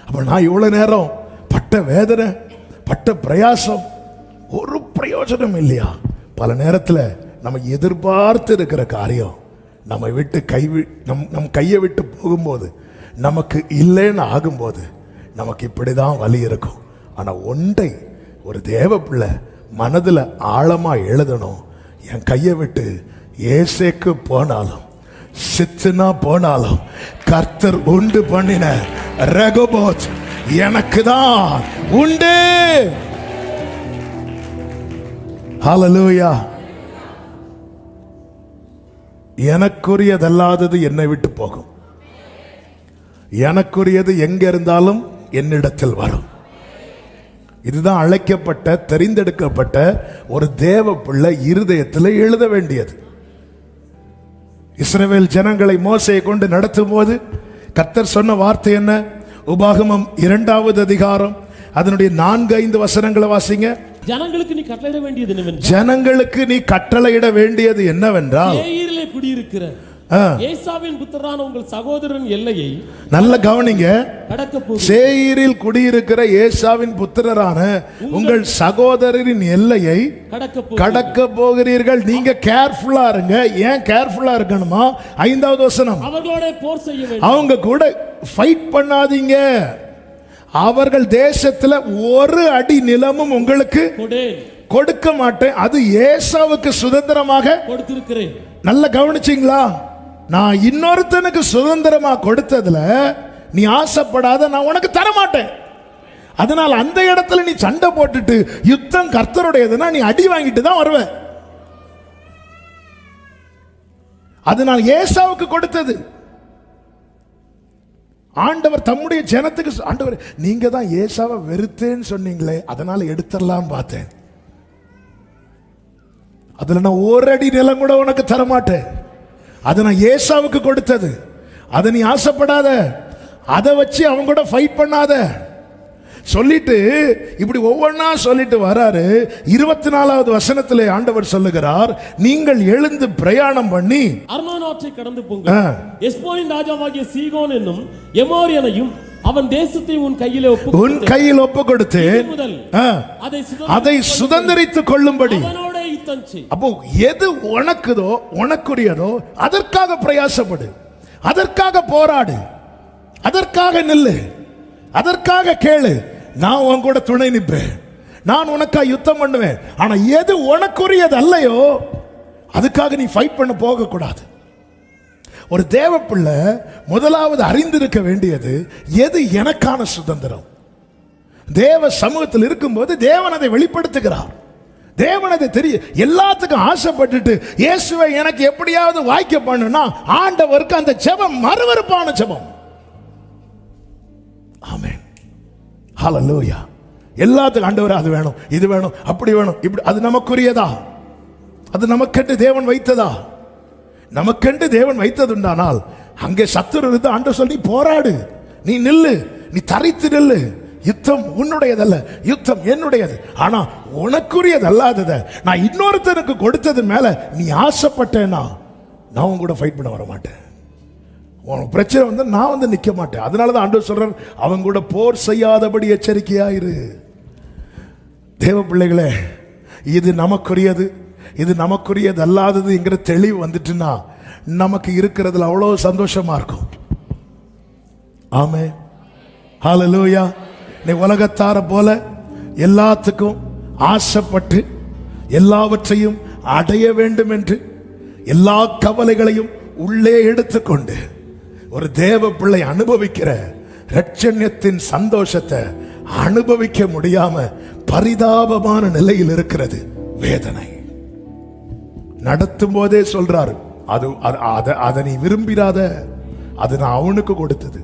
அப்போ நான் இவ்வளோ நேரம் பட்ட வேதனை, பட்ட பிரயாசம் ஒரு பிரயோஜனம் இல்லையா? பல நேரத்தில் நம்ம எதிர்பார்த்து இருக்கிற காரியம் நம்ம விட்டு நம் கையை விட்டு போகும்போது, நமக்கு இல்லைன்னு ஆகும்போது நமக்கு இப்படி தான் வலி இருக்கும். ஆனால் ஒன்றை ஒரு தேவ பிள்ளை மனதில் ஆழமாக எழுதணும், என் கையை விட்டு ஏசேக்கு போனாலும் சித்துனா போனாலும் கர்த்தர் உண்டு பண்ணின ரெகோபோத் எனக்கு தான் உண்டு. ஹல்லேலூயா. எனக்குரியதல்லாதது என்னை விட்டு போகும், எனக்குரியது எங்க இருந்தாலும் என்னிடத்தில் வரும். இதுதான் அழைக்கப்பட்ட தெரிந்தெடுக்கப்பட்ட ஒரு தேவ பிள்ளை இருதயத்தில் எழுத வேண்டியது. இஸ்ரவேல் ஜனங்களை மோசையை கொண்டு நடத்தும் போது கர்த்தர் சொன்ன வார்த்தை என்ன? உபாகமம் 2வது அதிகாரம் அதனுடைய 4-5 வசனங்களை வாசிங்க. ஜனங்களுக்கு நீ கட்டளையிட வேண்டியது என்னவென்றால், ஜனங்களுக்கு நீ கட்டளையிட வேண்டியது என்னவென்றால், சேயீரிலே குடியிருக்கிற ஏசாவின் புத்திரரான உங்கள் சகோதரன் எல்லையை நல்ல கவனிங்க. கடக்க சேயீரில் குடியிருக்கிற ஏசாவின் புத்திரரான உங்கள் சகோதரரின் எல்லையை கடக்க போகிறீர்கள். நீங்க கேர்ஃபுல்லா இருங்க. ஏன் கேர்ஃபுல்லா இருக்கணுமா? 5வது வசனம், அவர்களோட போர் செய்ய வேண்டும், அவங்க கூட ஃபைட் பண்ணாதீங்க. அவர்கள் தேசத்துல ஒரு அடி நிலமும் உங்களுக்கு கொடுக்க மாட்டேன், அது ஏசாவுக்கு சுதந்திரமாக கொடுத்திருக்கிறேன். நல்ல கவனிச்சிங்களா? நான் இன்னொருத்தனுக்கு சுதந்திரமா கொடுத்ததுல நீ ஆசைப்படாத, நான் உனக்கு தர மாட்டேன். அதனால அந்த இடத்துல நீ சண்டை போட்டுட்டு யுத்தம் கர்த்தருடையதுன்னா நீ அடி வாங்கிட்டு தான் வருவ. அதனால் ஏசாவுக்கு கொடுத்தது ஆண்டவர் தம்முடைய ஜனத்துக்கு. ஆண்டவர், நீங்க தான் ஏசாவை வெறுத்தேன்னு சொன்னீங்களே, அதனால எடுத்துடலாம் பார்த்தேன். அதுல நான் ஒரு அடி நிலம் கூட உனக்கு தர மாட்டேன். அதை நான் ஏசாவுக்கு கொடுத்தது. அதை நீ ஆசைப்படாத, அதை வச்சு அவங்க கூட ஃபைட் பண்ணாத சொல்லிட்டு இப்படி ஒவ்வொன்னா சொல்லிட்டு வராரு. 24வது வசனத்திலே ஆண்டவர் சொல்லுகிறார், நீங்கள் எழுந்து பிரயாணம் பண்ணி அர்னோனாற்றை கடந்து போங்க, எஸ்போனின் ராஜாவாகிய சீகோன் என்னும் எமோரியனையும் அவன் தேசத்தை உன் கையில் ஒப்பு கொடுத்து அதை சுதந்தரித்துக் கொள்ளும்படி. அப்போ எது உனக்குதோ உனக்குரியதோ அதற்காக பிரயாசப்படு, அதற்காக போராடு, அதற்காக நில்லு, அதற்காக கேளு. நான் உன் கூட துணை நிற்பேன், நான் உனக்காக யுத்தம் பண்ணுவேன். ஆனா எது உனக்குரியது அல்லையோ அதுக்காக நீ ஃபைட் பண்ண போக கூடாது. ஒரு தேவ பிள்ளை முதலாவது அறிந்திருக்க வேண்டியது, எது எனக்கான சுதந்திரம். தேவ சமூகத்தில் இருக்கும்போது தேவன் அதை வெளிப்படுத்துகிறார். தேவன் அதை தெரியும். எல்லாத்துக்கும் ஆசைப்பட்டுட்டு இயேசுவை எனக்கு எப்படியாவது வாய்க்க பண்ணுனா ஆண்டவருக்கு அந்த ஜெபம் மறுவறுப்பான ஜெபம். ஆமென், ஹல்லேலூயா. எல்லாத்துக்கும் ஆண்டவர் அது வேணும், இது வேணும், அப்படி வேணும், இப்படி. அது நமக்குரியதா? அது நமக்கென்று தேவன் வைத்ததா? நமக்கென்று தேவன் வைத்ததுண்டானால் அங்கே சத்துரு இருந்து ஆண்டவர் சொல்லி போராடு, நீ நில்லு, நீ தரித்து நில்லு. யுத்தம் உன்னுடையதல்ல, யுத்தம் என்னுடையது. ஆனா உனக்குரியது அல்லாதத நான் இன்னொருத்தனுக்கு கொடுத்தது மேல நீ ஆசைப்பட்டேன்னா நான் உன் கூட ஃபைட் பண்ண வர மாட்டேன். உனக்கு பிரச்சனை வந்து நான் வந்து நிற்க மாட்டேன். அதனாலதான் ஆண்டவர் சொல்றார், அவன் கூட போர் செய்யாதபடி எச்சரிக்கையாயிரு. தேவ பிள்ளைகளே, இது நமக்குரியது, இது நமக்குரியது அல்லாததுங்கிற தெளிவு வந்துட்டுன்னா நமக்கு இருக்கிறதுல அவ்வளோ சந்தோஷமா இருக்கும். ஆமென், ஹல்லேலூயா. நீ உலகத்தார போல எல்லாத்துக்கும் ஆசைப்பட்டு எல்லாவற்றையும் அடைய வேண்டும் என்று எல்லா கவலைகளையும் உள்ளே எடுத்துக்கொண்டு ஒரு தேவ பிள்ளை அனுபவிக்கிற இரட்சண்யத்தின் சந்தோஷத்தை அனுபவிக்க முடியாம பரிதாபமான நிலையில் இருக்கிறது வேதனை. நடத்தும் போதே சொல்றாரு, அதை நீ விரும்பிராத, அது நான் அவனுக்கு கொடுத்தது.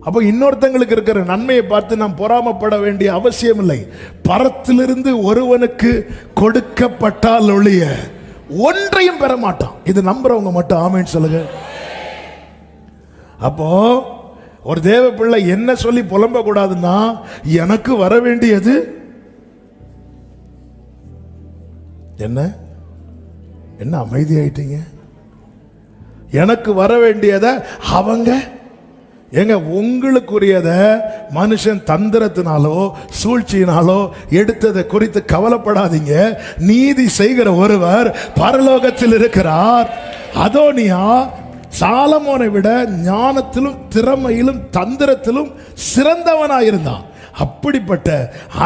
அப்போ இன்னொருத்தங்களுக்கு இருக்கிற நன்மையை பார்த்து நாம் பொறாமப்பட வேண்டிய அவசியம் இல்லை. பரத்திலிருந்து ஒருவனுக்கு கொடுக்கப்பட்டால் ஒழிய ஒன்றையும் பெற மாட்டான். இது நம்புறவங்க மட்டும் ஆமென் சொல்லுங்க. அப்போ ஒரு தேவ பிள்ளை என்ன சொல்லி புலம்ப கூடாதுன்னா, எனக்கு வர வேண்டியது என்ன என்ன அமைதியாயிட்டீங்க? எனக்கு வர வேண்டியதை அவங்க எங்க உங்களுக்குரியத மனுஷன் தந்திரத்தினாலோ சூழ்ச்சியினாலோ எடுத்ததை குறித்து கவலைப்படாதீங்க. நீதி செய்கிற ஒருவர் பரலோகத்தில் இருக்கிறார். அதோனியா சாலமோனை விட ஞானத்திலும் திறமையிலும் தந்திரத்திலும் சிறந்தவனாயிருந்தான். அப்படிப்பட்ட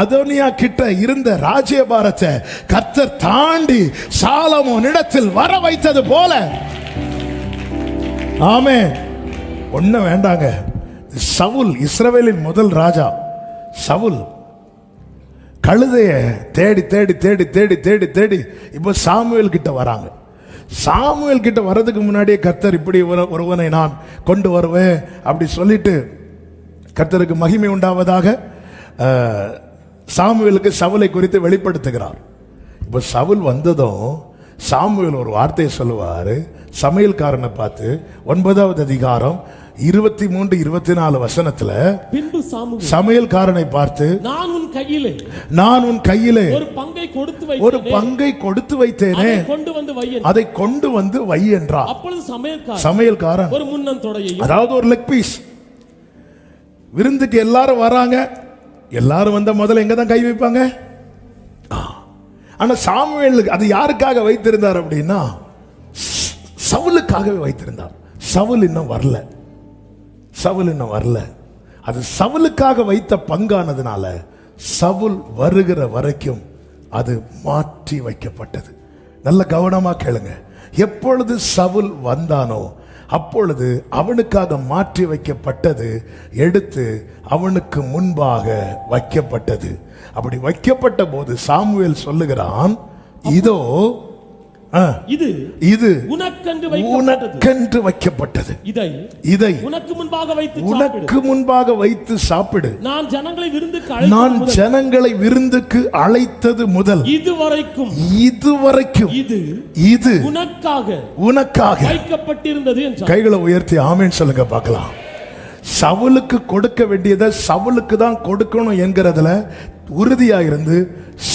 அதோனியா கிட்ட இருந்த ராஜ்யபாரத்தை கர்த்தர் தாண்டி சாலமோனிடத்தில் வர வைத்தது போல. ஆமென். ஒன்னும் வேண்டாங்க. சவுல், இஸ்ரவேலின் முதல் ராஜா சவுல், கழுதைய தேடி தேடி தேடி தேடி தேடி தேடி இப்போ சாமுவேல் கிட்ட வராங்க. சாமுவேல் கிட்ட வர்றதுக்கு முன்னாடியே கர்த்தர் இப்படி ஒருவனை நான் கொண்டு வருவேன் அப்படி சொல்லிட்டு கர்த்தருக்கு மகிமை உண்டாவதாக சாமுவேலுக்கு சவுலை குறித்து வெளிப்படுத்துகிறார். இப்போ சவுல் வந்ததும் சாமுவேல் ஒரு வார்த்தையை சொல்லுவார். சமையல்காரனை பார்த்து 9வது அதிகாரம் 23-24 வசனத்துல சமையல்காரனை பார்த்து, நான் உன் கையிலே ஒரு பங்கை கொடுத்து வைத்தேனே, அதை கொண்டு வந்து வை என்றார். சமையல்காரன் அதாவது ஒரு லெக் பீஸ். விருந்துக்கு எல்லாரும் வராங்க, எல்லாரும் வந்த முதல்ல எங்க தான் கை வைப்பாங்க? ஆனா சாமுவேல் அது யாருக்காக வைத்திருந்தார் அப்படின்னா, சவுலுக்காகவே வைத்திருந்தார். சவுல் இன்னும் வரல, சவுல் இன்னும் வரல. அது சவுலுக்காக வைத்த பங்கானதுனால சவுல் வருகிற வரைக்கும் அது மாற்றி வைக்கப்பட்டது. நல்ல கவனமா கேளுங்க. எப்பொழுது சவுல் வந்தானோ அப்பொழுது அவனுக்காக மாற்றி வைக்கப்பட்டது எடுத்து அவனுக்கு முன்பாக வைக்கப்பட்டது. அப்படி வைக்கப்பட்ட போது சாமுவேல் சொல்லுகிறான், இதோ இது உனக்கென்று வைக்கப்பட்டது, இதை உனக்கு முன்பாக வைத்து சாப்பிடு. நான் ஜனங்களை விருந்துக்கு அழைத்தது முதல் இதுவரைக்கும் இது உனக்காக வைக்கப்பட்டிருந்தது. கைகளை உயர்த்தி ஆமென் சொல்லுங்க பார்க்கலாம். சவுலுக்கு கொடுக்க வேண்டியதை சவுலுக்கு தான் கொடுக்கணும் என்கிறதுல உறுதியாயிருந்து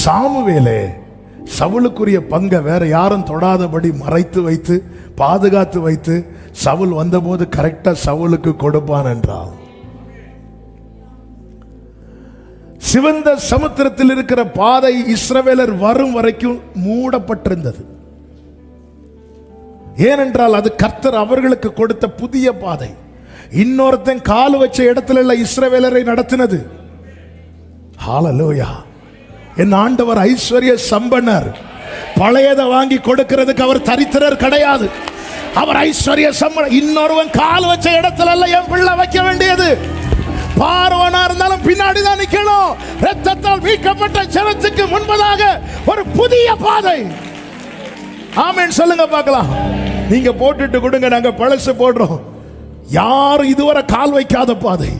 சாமுவேலே சவுலுக்குரிய பங்கை வேற யாரும் தொடாதபடி மறைத்து வைத்து பாதுகாத்து வைத்து சவுல் வந்தபோது கரெக்டா சவுலுக்கு கொடுப்பான் என்றால், சிவந்த சமுத்திரத்தில் இருக்கிற பாதை இஸ்ரவேலர் வரும் வரைக்கும் மூடப்பட்டிருந்தது. ஏனென்றால் அது கர்த்தர் அவர்களுக்கு கொடுத்த புதிய பாதை. இன்னொருத்தன் கால் வச்ச இடத்துல இஸ்ரவேலரை நடத்தினது. ஹல்லேலூயா. என் ஆண்டவர் ஐஸ்வர்ய சம்பன்னர். பழையதை வாங்கி கொடுக்கிறதுக்கு அவர் தரித்திரர் கிடையாது. அவர் ஐஸ்வர்ய சம்பன்னர். இன்னொருவன் கால் வச்ச இடத்துல என் பிள்ளை வைக்க வேண்டியது. பார்வனா இருந்தாலும் பின்னாடி தான் நிக்கணும். ரத்தத்தால் மீட்கப்பட்ட ஜனத்துக்கு முன்பதாக ஒரு புதிய பாதை. ஆமென் சொல்லுங்க பார்க்கலாம். நீங்க போட்டுட்டு கொடுங்க, நாங்க பழசு போடுறோம். யாரும் இதுவரை கால் வைக்காத பாதை,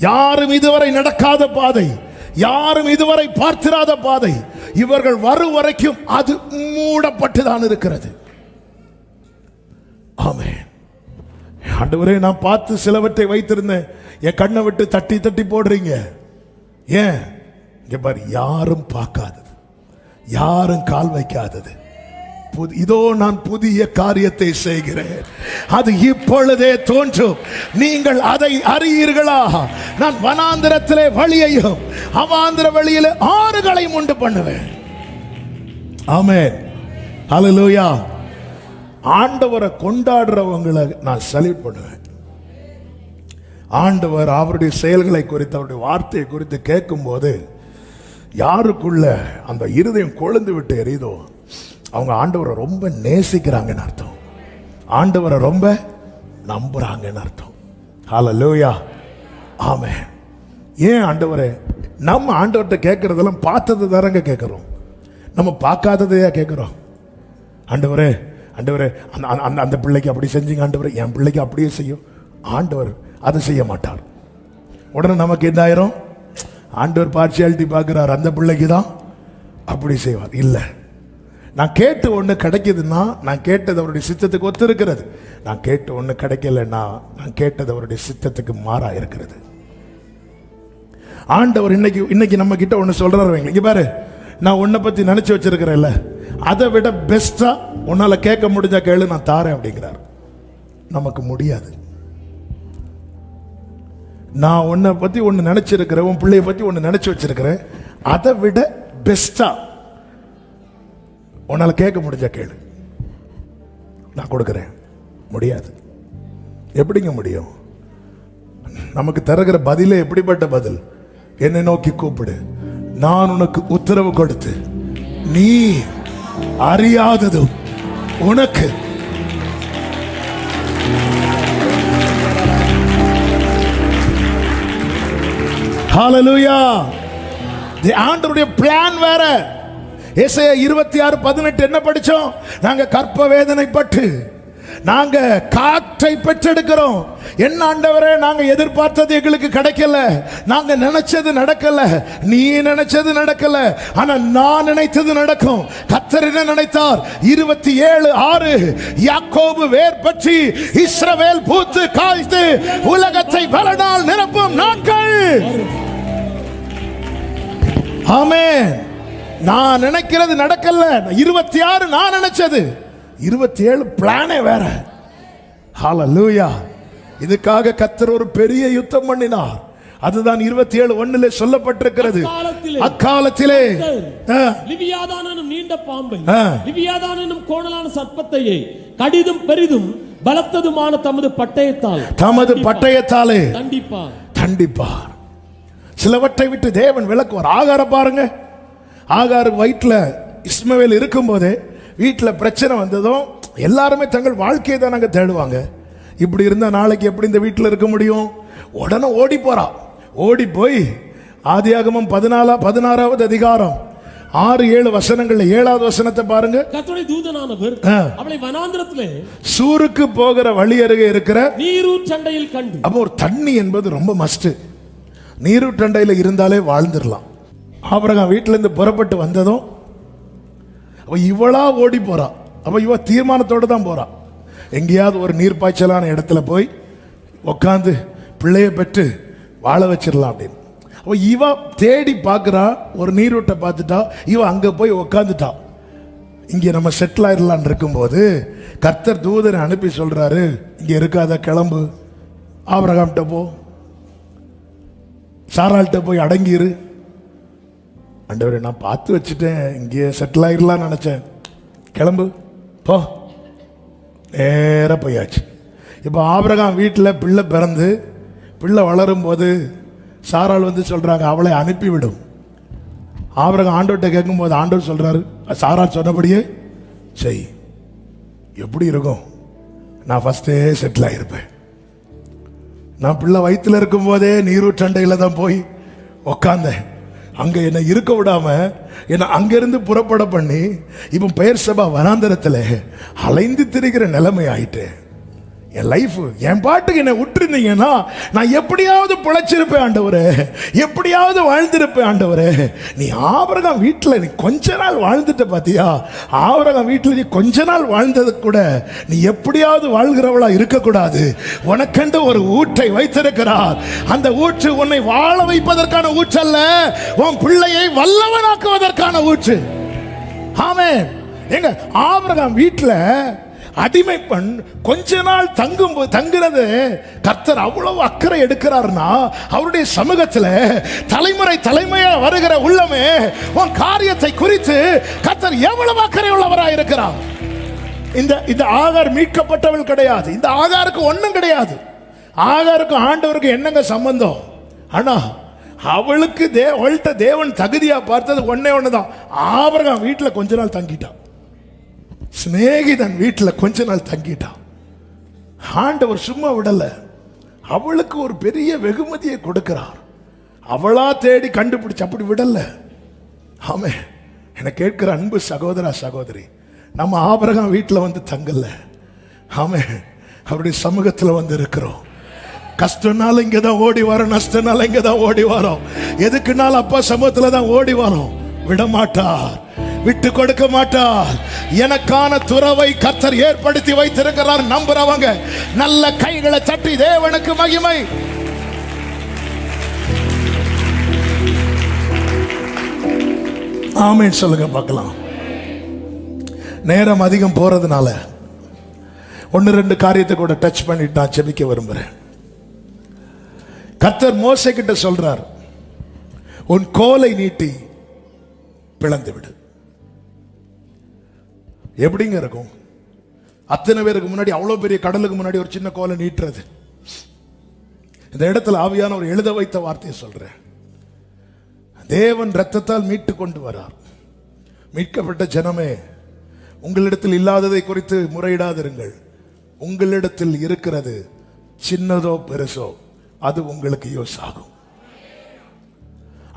யாரும் இதுவரை நடக்காத பாதை, யாரும் இதுவரை பார்த்திராத பாதை, இவர்கள் வரும் வரைக்கும் அது மூடப்பட்டுதான் இருக்கிறது. ஆமென். ஆண்டவரே, நான் பார்த்து சிலவற்றை வைத்திருந்தேன், என் கண்ணை விட்டு தட்டி தட்டி போடுறீங்க. ஏன்? இங்க பாரு, யாரும் பார்க்காதது, யாரும் கால் வைக்காதது, இதோ நான் புதிய காரியத்தை செய்கிறேன், அது இப்பொழுதே தோன்றும், நீங்கள் அதை அறியீர்களா? நான் வனாந்திரத்திலே வழியையும் அவாந்திர வழியிலே ஆறுகளையும் உண்டு பண்ணுவேன். ஆமென். ஹல்லேலூயா. ஆண்டவரை கொண்டாடுறவங்களை நான் சல்யூட் பண்ணுவேன். ஆண்டவர் அவருடைய செயல்களை குறித்து, அவருடைய வார்த்தையை குறித்து கேட்கும் போது யாருக்குள்ள அந்த இருதயம் கொழுந்து விட்டு எரியுதோ அவங்க ஆண்டவரை ரொம்ப நேசிக்கிறாங்கன்னு அர்த்தம், ஆண்டவரை ரொம்ப நம்புறாங்கன்னு அர்த்தம். ஹல்லேலூயா. ஆமென். ஏன் ஆண்டவரே? நம்ம ஆண்டவர்கிட்ட கேட்கறதெல்லாம் பார்த்தது தாரங்க கேட்கிறோம், நம்ம பார்க்காததையா கேட்கிறோம். ஆண்டவரே, ஆண்டவரே, அந்த பிள்ளைக்கு அப்படி செஞ்சீங்க ஆண்டவரே, என் பிள்ளைக்கு அப்படியே செய்யும். ஆண்டவர் அதை செய்ய மாட்டார். உடனே நமக்கு என்ன ஆயிரும்? ஆண்டவர் பார்ஷியாலிட்டி பார்க்கிறார், அந்த பிள்ளைக்கு தான் அப்படி செய்வார். இல்லை, நான் கேட்டு ஒன்று கிடைக்குதுன்னா நான் கேட்டது அவருடைய சித்தத்துக்கு ஒத்து இருக்கிறது. நான் கேட்டு ஒன்று கிடைக்கலன்னா நான் கேட்டது அவருடைய சித்தத்துக்கு மாறா இருக்கிறது. ஆண்டவர் இன்னைக்கு நம்ம கிட்ட ஒன்று சொல்றாரு. இங்க பாரு, நான் உன்னை பத்தி நினைச்சு வச்சிருக்கிறேன்ல, அதை விட பெஸ்டா உன்னால கேட்க முடிஞ்சா கேளு, நான் தாரேன் அப்படிங்கிறார். நமக்கு முடியாது. நான் உன்னை பத்தி ஒன்று நினைச்சிருக்கிறேன், உன் பிள்ளைய பத்தி ஒன்று நினைச்சு வச்சிருக்கிறேன், அதை விட பெஸ்டா உன்னால கேட்க முடிஞ்சா கேளு, நான் கொடுக்கிறேன். முடியாது. எப்படிங்க முடியும்? நமக்கு தருகிற பதிலே எப்படிப்பட்ட பதில்? என்னை நோக்கி கூப்பிடு, நான் உனக்கு உத்தரவு கொடுத்து நீ அறியாததும் உனக்கு. ஹalleluya. ஆண்டவருடைய பிளான் வேற. ஏசாயா 26:18 என்ன படிச்சோம்? நாங்க கற்ப வேதனைப்பட்டு நாங்க காற்றை பெற்றெடுக்கிறோம். என்ன ஆண்டவரே, நாங்க எதிர்பார்த்தது எங்களுக்கு கிடைக்கல, நாங்க நினைச்சது நடக்கல, நீ நினைச்சது நடக்கல, ஆனா நான் நினைத்தது நடக்கும். கர்த்தர் என்ன நினைத்தார்? 27:6 யாக்கோபு வேர் பற்றி இஸ்ரவேல் பூத்து காய்த்து உலகத்தை பலனால் நிரப்பும் நாட்கள். ஆமென். நான் நினைக்கிறது நடக்கல, 26 நான் நினைச்சது, 27 பிளானே வேற. ஹalleluya. இதுக்காக கர்த்தர் ஒரு பெரிய யுத்தம் பண்ணினார். அதுதான் 27:1 சொல்லப்பட்டிருக்கிறது. அக்காலத்திலே லிவியாதான் எனும் நீண்ட பாம்பை, லிவியாதான் எனும் கோணலான சர்ப்பத்தையே கடிதும் பெரிதும் பலத்ததுமான தமது பட்டயத்தாலே தண்டிப்பார். சிலவற்றை விட்டு தேவன் விலக்குவார். ஆகாரம் பாருங்க. ஆகார் வயிற்றுல இஸ்மவேல் இருக்கும் போதே வீட்டில் பிரச்சனை வந்ததும் எல்லாருமே தங்கள் வாழ்க்கையை தான் நாங்கள் தேடுவாங்க. இப்படி இருந்தால் நாளைக்கு எப்படி இந்த வீட்டில் இருக்க முடியும்? உடனே ஓடி போறா. ஓடி போய் ஆதியாகமம் 16வது அதிகாரம் 6-7 வசனங்கள்ல 7வது வசனத்தை பாருங்க. கர்த்தருடைய தூதனானவர் அவளை வனாந்திரத்திலே சூருக்கு போகிற வழி அருகே இருக்கிற நீரூற்றண்டையில் கண்டு. அப்போ ஒரு தண்ணி என்பது ரொம்ப மஸ்ட். நீரூற்றண்டையில் இருந்தாலே வாழ்ந்துடலாம். ஆபிரகாம் வீட்டில இருந்து புறப்பட்டு வந்ததும் இவளா ஓடி போறா. அப்ப இவ தீர்மானத்தோடு தான் போறா. எங்கேயாவது ஒரு நீர்ப்பாய்ச்சலான இடத்துல போய் உட்காந்து பிள்ளைய பெற்று வாழ வச்சிடலாம் அப்படின்னு. அப்ப இவ தேடி பார்க்குறா. ஒரு நீரூட்டை பார்த்துட்டா. இவ அங்க போய் உட்காந்துட்டா. இங்கே நம்ம செட்டில் ஆயிடலான் இருக்கும்போது கர்த்தர் தூதனை அனுப்பி சொல்றாரு, இங்க இருக்காத, கிளம்பு, ஆபிரகாம்கிட்ட போ, சாராள்கிட்ட போய் அடங்கிரு. ஆண்டவரே, நான் பார்த்து வச்சுட்டேன், இங்கே செட்டில் ஆயிடலான்னு நினைச்சேன், கிளம்பு போ. நேராக போயாச்சு. இப்போ ஆபிரகாம் வீட்டில் பிள்ளை பிறந்து பிள்ளை வளரும் போது சாராள் வந்து சொல்றாங்க, அவளை அனுப்பிவிடும். ஆபிரகாம் ஆண்டவர்கிட்ட கேட்கும்போது ஆண்டவர் சொல்றாரு, சாராள் சொன்னபடியே செய். எப்படி இருக்கும்? நான் ஃபர்ஸ்டே செட்டில் ஆகிருப்பேன். நான் பிள்ளை வயிற்றுல இருக்கும் போதே நீரூற்றண்டையில் தான் போய் உக்காந்தேன். அங்க என்னை இருக்க விடாம என்னை அங்கிருந்து புறப்பட பண்ணி இப்போ பெயர் சபா வனாந்தரத்தில் அலைந்து திரிகிற நிலைமை ஆயிட்டு. என் லைஃப், என் பாட்டுக்கு என்னை விட்டுருந்தீங்கன்னா நான் எப்படியாவது பிழைச்சிருப்பேன் ஆண்டவரே, எப்படியாவது வாழ்ந்திருப்பேன் ஆண்டவரே. நீ ஆபிரகாம் வீட்டில் நீ கொஞ்ச நாள் வாழ்ந்துட்ட பாத்தியா? ஆபிரகாம் வீட்டில் நீ கொஞ்ச நாள் வாழ்ந்தது கூட நீ எப்படியாவது வாழ்கிறவளா இருக்கக்கூடாது. உனக்கென்று ஒரு ஊற்றை வைத்திருக்கிறார். அந்த ஊற்று உன்னை வாழ வைப்பதற்கான ஊற்றல்ல, உன் பிள்ளையை வல்லவனாக்குவதற்கான ஊற்று. ஆமென். எங்க ஆபிரகாம் வீட்டில் அடிமை பெண் கொஞ்ச நாள் தங்குறது கர்த்தர் அவ்வளவு அக்கறை எடுக்கிறார்னா, அவருடைய சமூகத்தில் தலைமுறையா வருகிற உள்ளமே உன் காரியத்தை குறித்து கர்த்தர் எவ்வளவு அக்கறை உள்ளவராக இருக்கிறார். இந்த ஆகார் மீட்கப்பட்டவள் கிடையாது. இந்த ஆகாருக்கு ஒண்ணும் கிடையாது. ஆகாருக்கு ஆண்டவருக்கு என்னங்க சம்பந்தம்? ஆனா அவளுக்கு அவள்கிட்ட தேவன் தகுதியா பார்த்தது ஒன்னே ஒண்ணுதான். ஆபிரகாம் வீட்டில் கொஞ்ச நாள் தங்கிட்டான். சிநேகிதன் வீட்டில் கொஞ்ச நாள் தங்கிட்டான். ஆண்டவர் சும்மா விடல, அவளுக்கு ஒரு பெரிய வெகுமதியை கொடுக்கிறார். அவளா தேடி கண்டுபிடிச்சு அப்படி விடல. ஆமே. என்னை கேட்கிற அன்பு சகோதரா சகோதரி, நம்ம ஆபிரகாம் வீட்டில் வந்து தங்கல. ஆமே. அவருடைய சமூகத்தில் வந்து இருக்கிறோம். கஷ்டனால இங்கே தான் ஓடி வரோம், நஷ்டனால இங்கே தான் ஓடி வரோம், எதுக்குனாலும் அப்பா சமூகத்தில் தான் ஓடி வரோம். விடமாட்டார். விட்டு கொடுக்க மாட்டார். எனக்கான துறவை கர்த்தர் ஏற்படுத்தி வைத்திருக்கிறார். நம்புறவங்க நல்ல கைகளை தட்டி தேவனுக்கு மகிமை. ஆமென் சொல்லுங்க பார்க்கலாம். நேரம் அதிகம் போறதுனால ஒன்னு ரெண்டு காரியத்தை கூட டச் பண்ணிட்டு நான் ஜெபிக்க விரும்புறேன். கர்த்தர் மோசே கிட்ட சொல்றார், உன் கோலை நீட்டி பிளந்து விடு. எப்படிங்க இருக்கும்? அத்தனை பேருக்கு முன்னாடி, அவ்வளவு பெரிய கடலுக்கு முன்னாடி ஒரு சின்ன கோலை நீட்டுறது. இந்த இடத்துல ஆவியானவர் எழுத வைத்த வார்த்தையை சொல்றேன். தேவன் இரத்தத்தால் மீட்டு கொண்டு வரார். மீட்கப்பட்ட ஜனமே, உங்களிடத்தில் இல்லாததை குறித்து முறையிடாதிருங்கள். உங்களிடத்தில் இருக்கிறது சின்னதோ பெருசோ அது உங்களுக்கு யூஸ் ஆகும்.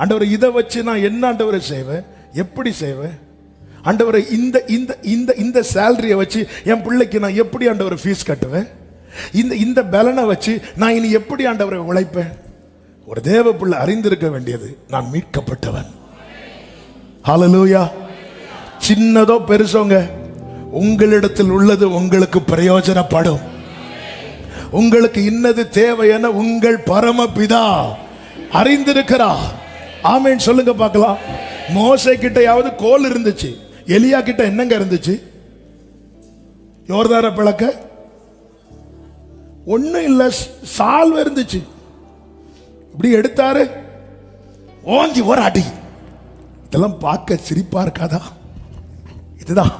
ஆண்டவரை இதை வச்சு நான் என்ன ஆண்டவரை செய்வேன், எப்படி செய்வேன்? ஆண்டவரை இந்த இந்த இந்த இந்த சேலரியை வச்சு என் பிள்ளைக்கு நான் எப்படி ஆண்டவரை ஃபீஸ் கட்டுவேன்? இந்த இந்த பலனை வச்சு நான் இனி எப்படி ஆண்டவரை உழைப்பேன்? ஒரு தேவ பிள்ளை அறிந்திருக்க வேண்டியது, நான் மீட்கப்பட்டவன். ஹல்லேலூயா. சின்னதோ பெருசோங்க, உங்களிடத்தில் உள்ளது உங்களுக்கு பிரயோஜனப்படும். உங்களுக்கு இன்னது தேவை என உங்கள் பரமபிதா அறிந்திருக்கிறார். ஆமென் சொல்லுங்க பார்க்கலாம். மோசே கிட்டையாவது கோல் இருந்துச்சு, எலியா கிட்ட என்னங்க இருந்துச்சு? யோர்தானை பிளக்க ஒண்ணும் இல்ல, சால்வை இருந்துச்சு. இப்படி எடுத்தாரு, ஓங்கி ஒரு அடி. இதெல்லாம் பார்க்க சிரிப்பா இருக்காதா? இதுதான்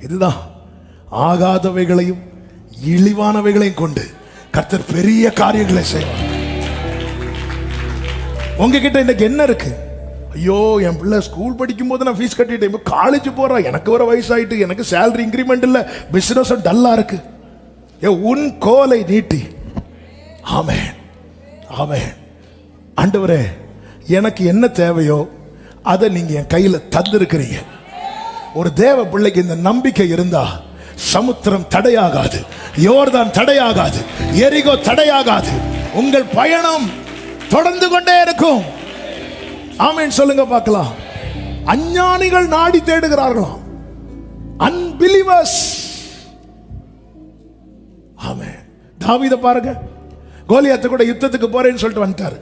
இதுதான் ஆகாதவைகளையும் இழிவானவைகளையும் கொண்டு கர்த்தர் பெரிய காரியங்களை செய்வார். உங்ககிட்ட இன்னைக்கு என்ன இருக்கு? ஐயோ, என் பிள்ளை ஸ்கூல் படிக்கும் போது நான் ஃபீஸ் கட்டிட்டேன், இப்போ காலேஜ் போறேன், எனக்கு வர வயசாயிட்டு, எனக்கு சேலரி இன்க்ரிமெண்ட் இல்லை, பிசினஸ் டல்லா இருக்கு. உன் கோலை நீட்டி, ஆமென் ஆமென், ஆண்டவரே எனக்கு என்ன தேவையோ அதை நீங்க என் கையில தந்திருக்கிறீங்க. ஒரு தேவ பிள்ளைக்கு இந்த நம்பிக்கை இருந்தா சமுத்திரம் தடையாகாது, யோர்தான் தடையாகாது, எரிகோ தடையாகாது. உங்கள் பயணம் தொடர்ந்து கொண்டே இருக்கும். ஆமென் சொல்லுங்க பார்க்கலாம். அஞ்ஞானிகள் நாடி தேடுகிறார்களாம், அன்பிலீவர்ஸ். ஆமென். தாவீதை பாருங்க, கோலியாத்தை கூட யுத்தத்துக்கு போறேன்னு சொல்லிட்டு வந்துட்டாரு.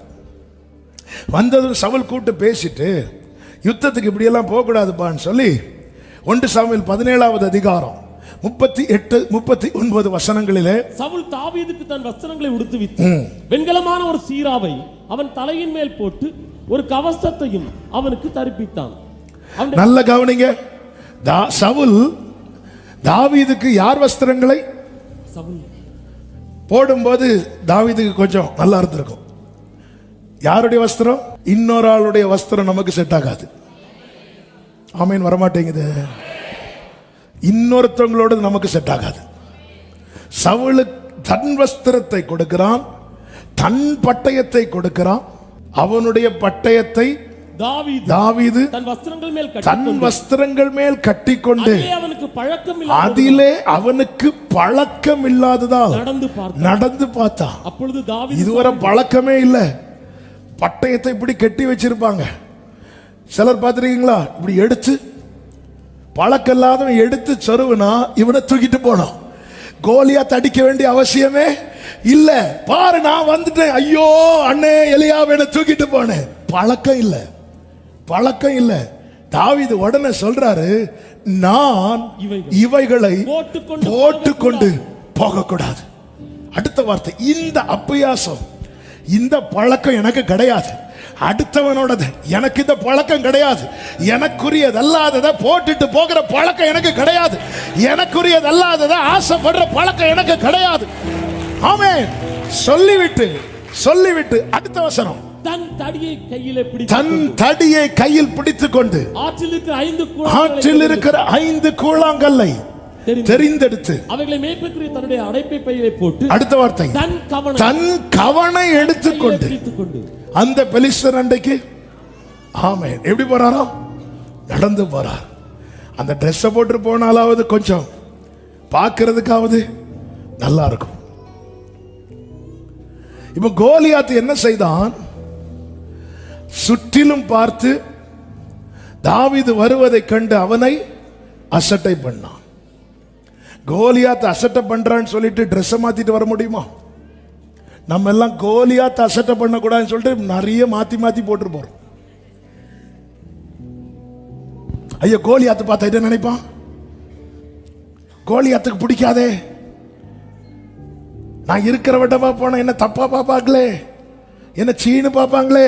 வந்ததும் சவுல் கூட்டு பேசிட்டு, யுத்தத்துக்கு இப்படியெல்லாம் போகக்கூடாதுப்பான்னு சொல்லி 1 சாமுவேல் 17வது அதிகாரம் 38 39 வசனங்களிலே சவுல் தாவீதுக்கு தன் வஸ்திரங்களை உடுத்துவித்து வெண்கலமான ஒரு சீராவை அவன் தலையின் மேல் போட்டு ஒரு கவசத்தையும் அவனுக்கு தரிப்பித்தான். நல்ல கவனிங்க. சவுல் தாவீதுக்கு யார் வஸ்திரங்களை போடும்போது தாவீதுக்கு கொஞ்சம் நல்லா இருந்திருக்கும். யாருடைய வஸ்திரம்? இன்னொரு ஆளுடைய வஸ்திரம் நமக்கு செட் ஆகாது. ஆமீன். வரமாட்டேங்குது. இன்னொருத்தவங்களோட நமக்கு செட் ஆகாது. சவுலுக்கு தன் வஸ்திரத்தை கொடுக்கிறான், தன் பட்டயத்தை கொடுக்கிறான். அவனுடைய பட்டயத்தை தாவீது தன் வஸ்திரங்கள் மேல் கட்டிக்கொண்டு அதிலே அவனுக்கு பழக்கம் இல்லாததால் நடந்து பார்த்தான். அப்பொழுது தாவீது இதுவரை பழக்கமே இல்லை. பட்டயத்தை இப்படி கட்டி வச்சிருப்பாங்க. சிலர் பார்த்திருக்கீங்களா? இப்படி எடுத்து பழக்கம் இல்லாதவன் எடுத்து சொருவுனா இவனை தூக்கிட்டு போனோம். கோலியாத் அடிக்க வேண்டிய அவசியமே இல்ல. பாரு, நான் வந்துட்டேன், ஐயோ அண்ணே எலியாவை தூக்கிட்டு போனேன். பழக்கம் இல்ல, பழக்கம் இல்ல. தாவீது உடனே சொல்றாரு, நான் இவைகளை போட்டுக்கொண்டு போகக்கூடாது. அடுத்த வார்த்தை, இந்த அப்பியாசம், இந்த பழக்கம் எனக்கு கிடையாது. அடுத்தவனோடது எனக்கு இந்த பழக்கம் கிடையாது. எனக்குரியதல்லாததை போட்டுட்டு போகிற பழக்கம் எனக்கு கிடையாது. எனக்குரியதல்லாததை ஆசைப்படுற பழக்கம் எனக்கு கிடையாது. ஆமென். சொல்லிவிட்டு அடுத்த வசனம், தன் தடியை கையில் பிடித்துக் கொண்டு ஆற்றில் இருக்கிற 5 கூழாங்கல்லை தெரிந்தெடுத்து அவைகளை மேய்ப்பதற்கு தன்னுடைய அடைப்பை பையிலே போட்டு, அடுத்த வார்த்தை, தன் கவனை எடுத்துக்கொண்டு அந்த பெலிஸ்தர் அண்டைக்கு, ஆமென், எப்படி போறாரோ நடந்து போறார். அந்த ட்ரெஸ்ஸை போட்டு போனாலாவது கொஞ்சம் பார்க்கிறதுக்காவது நல்லா இருக்கும். இப்ப கோலியாத் என்ன செய்தான்? சுற்றிலும் பார்த்து தாவீது வருவதை கண்டு அவனை அசட்டை பண்ணான். கோலியாத் அசட்டை பண்றான்னு சொல்லிட்டு ட்ரெஸ் மாத்திட்டு வர முடியுமா? நம்ம எல்லாம் கோலியாத் அசட்டை பண்ணக்கூடாதுன்னு சொல்லிட்டு நிறைய மாத்தி மாத்தி போட்டு போறோம். ஐயோ, கோலியாத்து பார்த்தா என்ன நினைப்பான்? கோலியாத்துக்கு பிடிக்காதே, நான் இருக்கிற விட்டமா போன என்ன தப்பா பாப்பாங்களே, என்ன சீனு பாப்பாங்களே,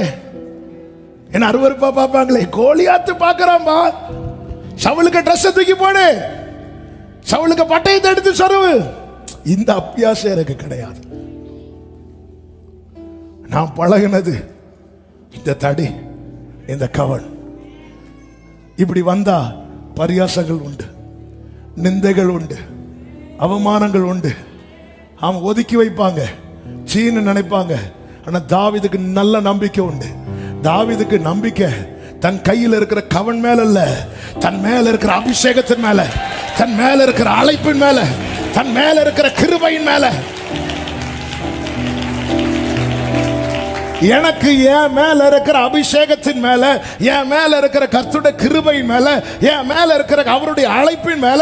என்ன அருவருப்பா பாப்பாங்களே. கோலியாத்து பாக்குறான்பா. சவுலுக்கு ட்ரெஸ் தூக்கி போடு, சவுலுக்கு பட்டயத்தை எடுத்து சொருவு. இந்த அபியாசம் எனக்கு கிடையாது. நான் பழகினது இந்த தடி, இந்த கவன். இப்படி வந்தா பரியாசங்கள் உண்டு, நிந்தைகள் உண்டு, அவமானங்கள் உண்டு. அவன் ஒதுக்கி வைப்பாங்க, சீனு நினைப்பாங்க. ஆனா தாவீதுக்கு நல்ல நம்பிக்கை உண்டு. தாவீதுக்கு நம்பிக்கை தன் கையில் இருக்கிற கவன் மேல அல்ல, தன் மேல இருக்கிற அபிஷேகத்தின் மேல, தன் மேல இருக்கிற அழைப்பின் மேல, தன் மேல இருக்கிற கிருபையின் மேல. எனக்கு என் மேல இருக்கிற அபிஷேகத்தின் மேல, என் மேல இருக்கிற கர்த்தருடைய கிருபையின் மேல, என் மேல இருக்கிற அவருடைய அழைப்பின் மேல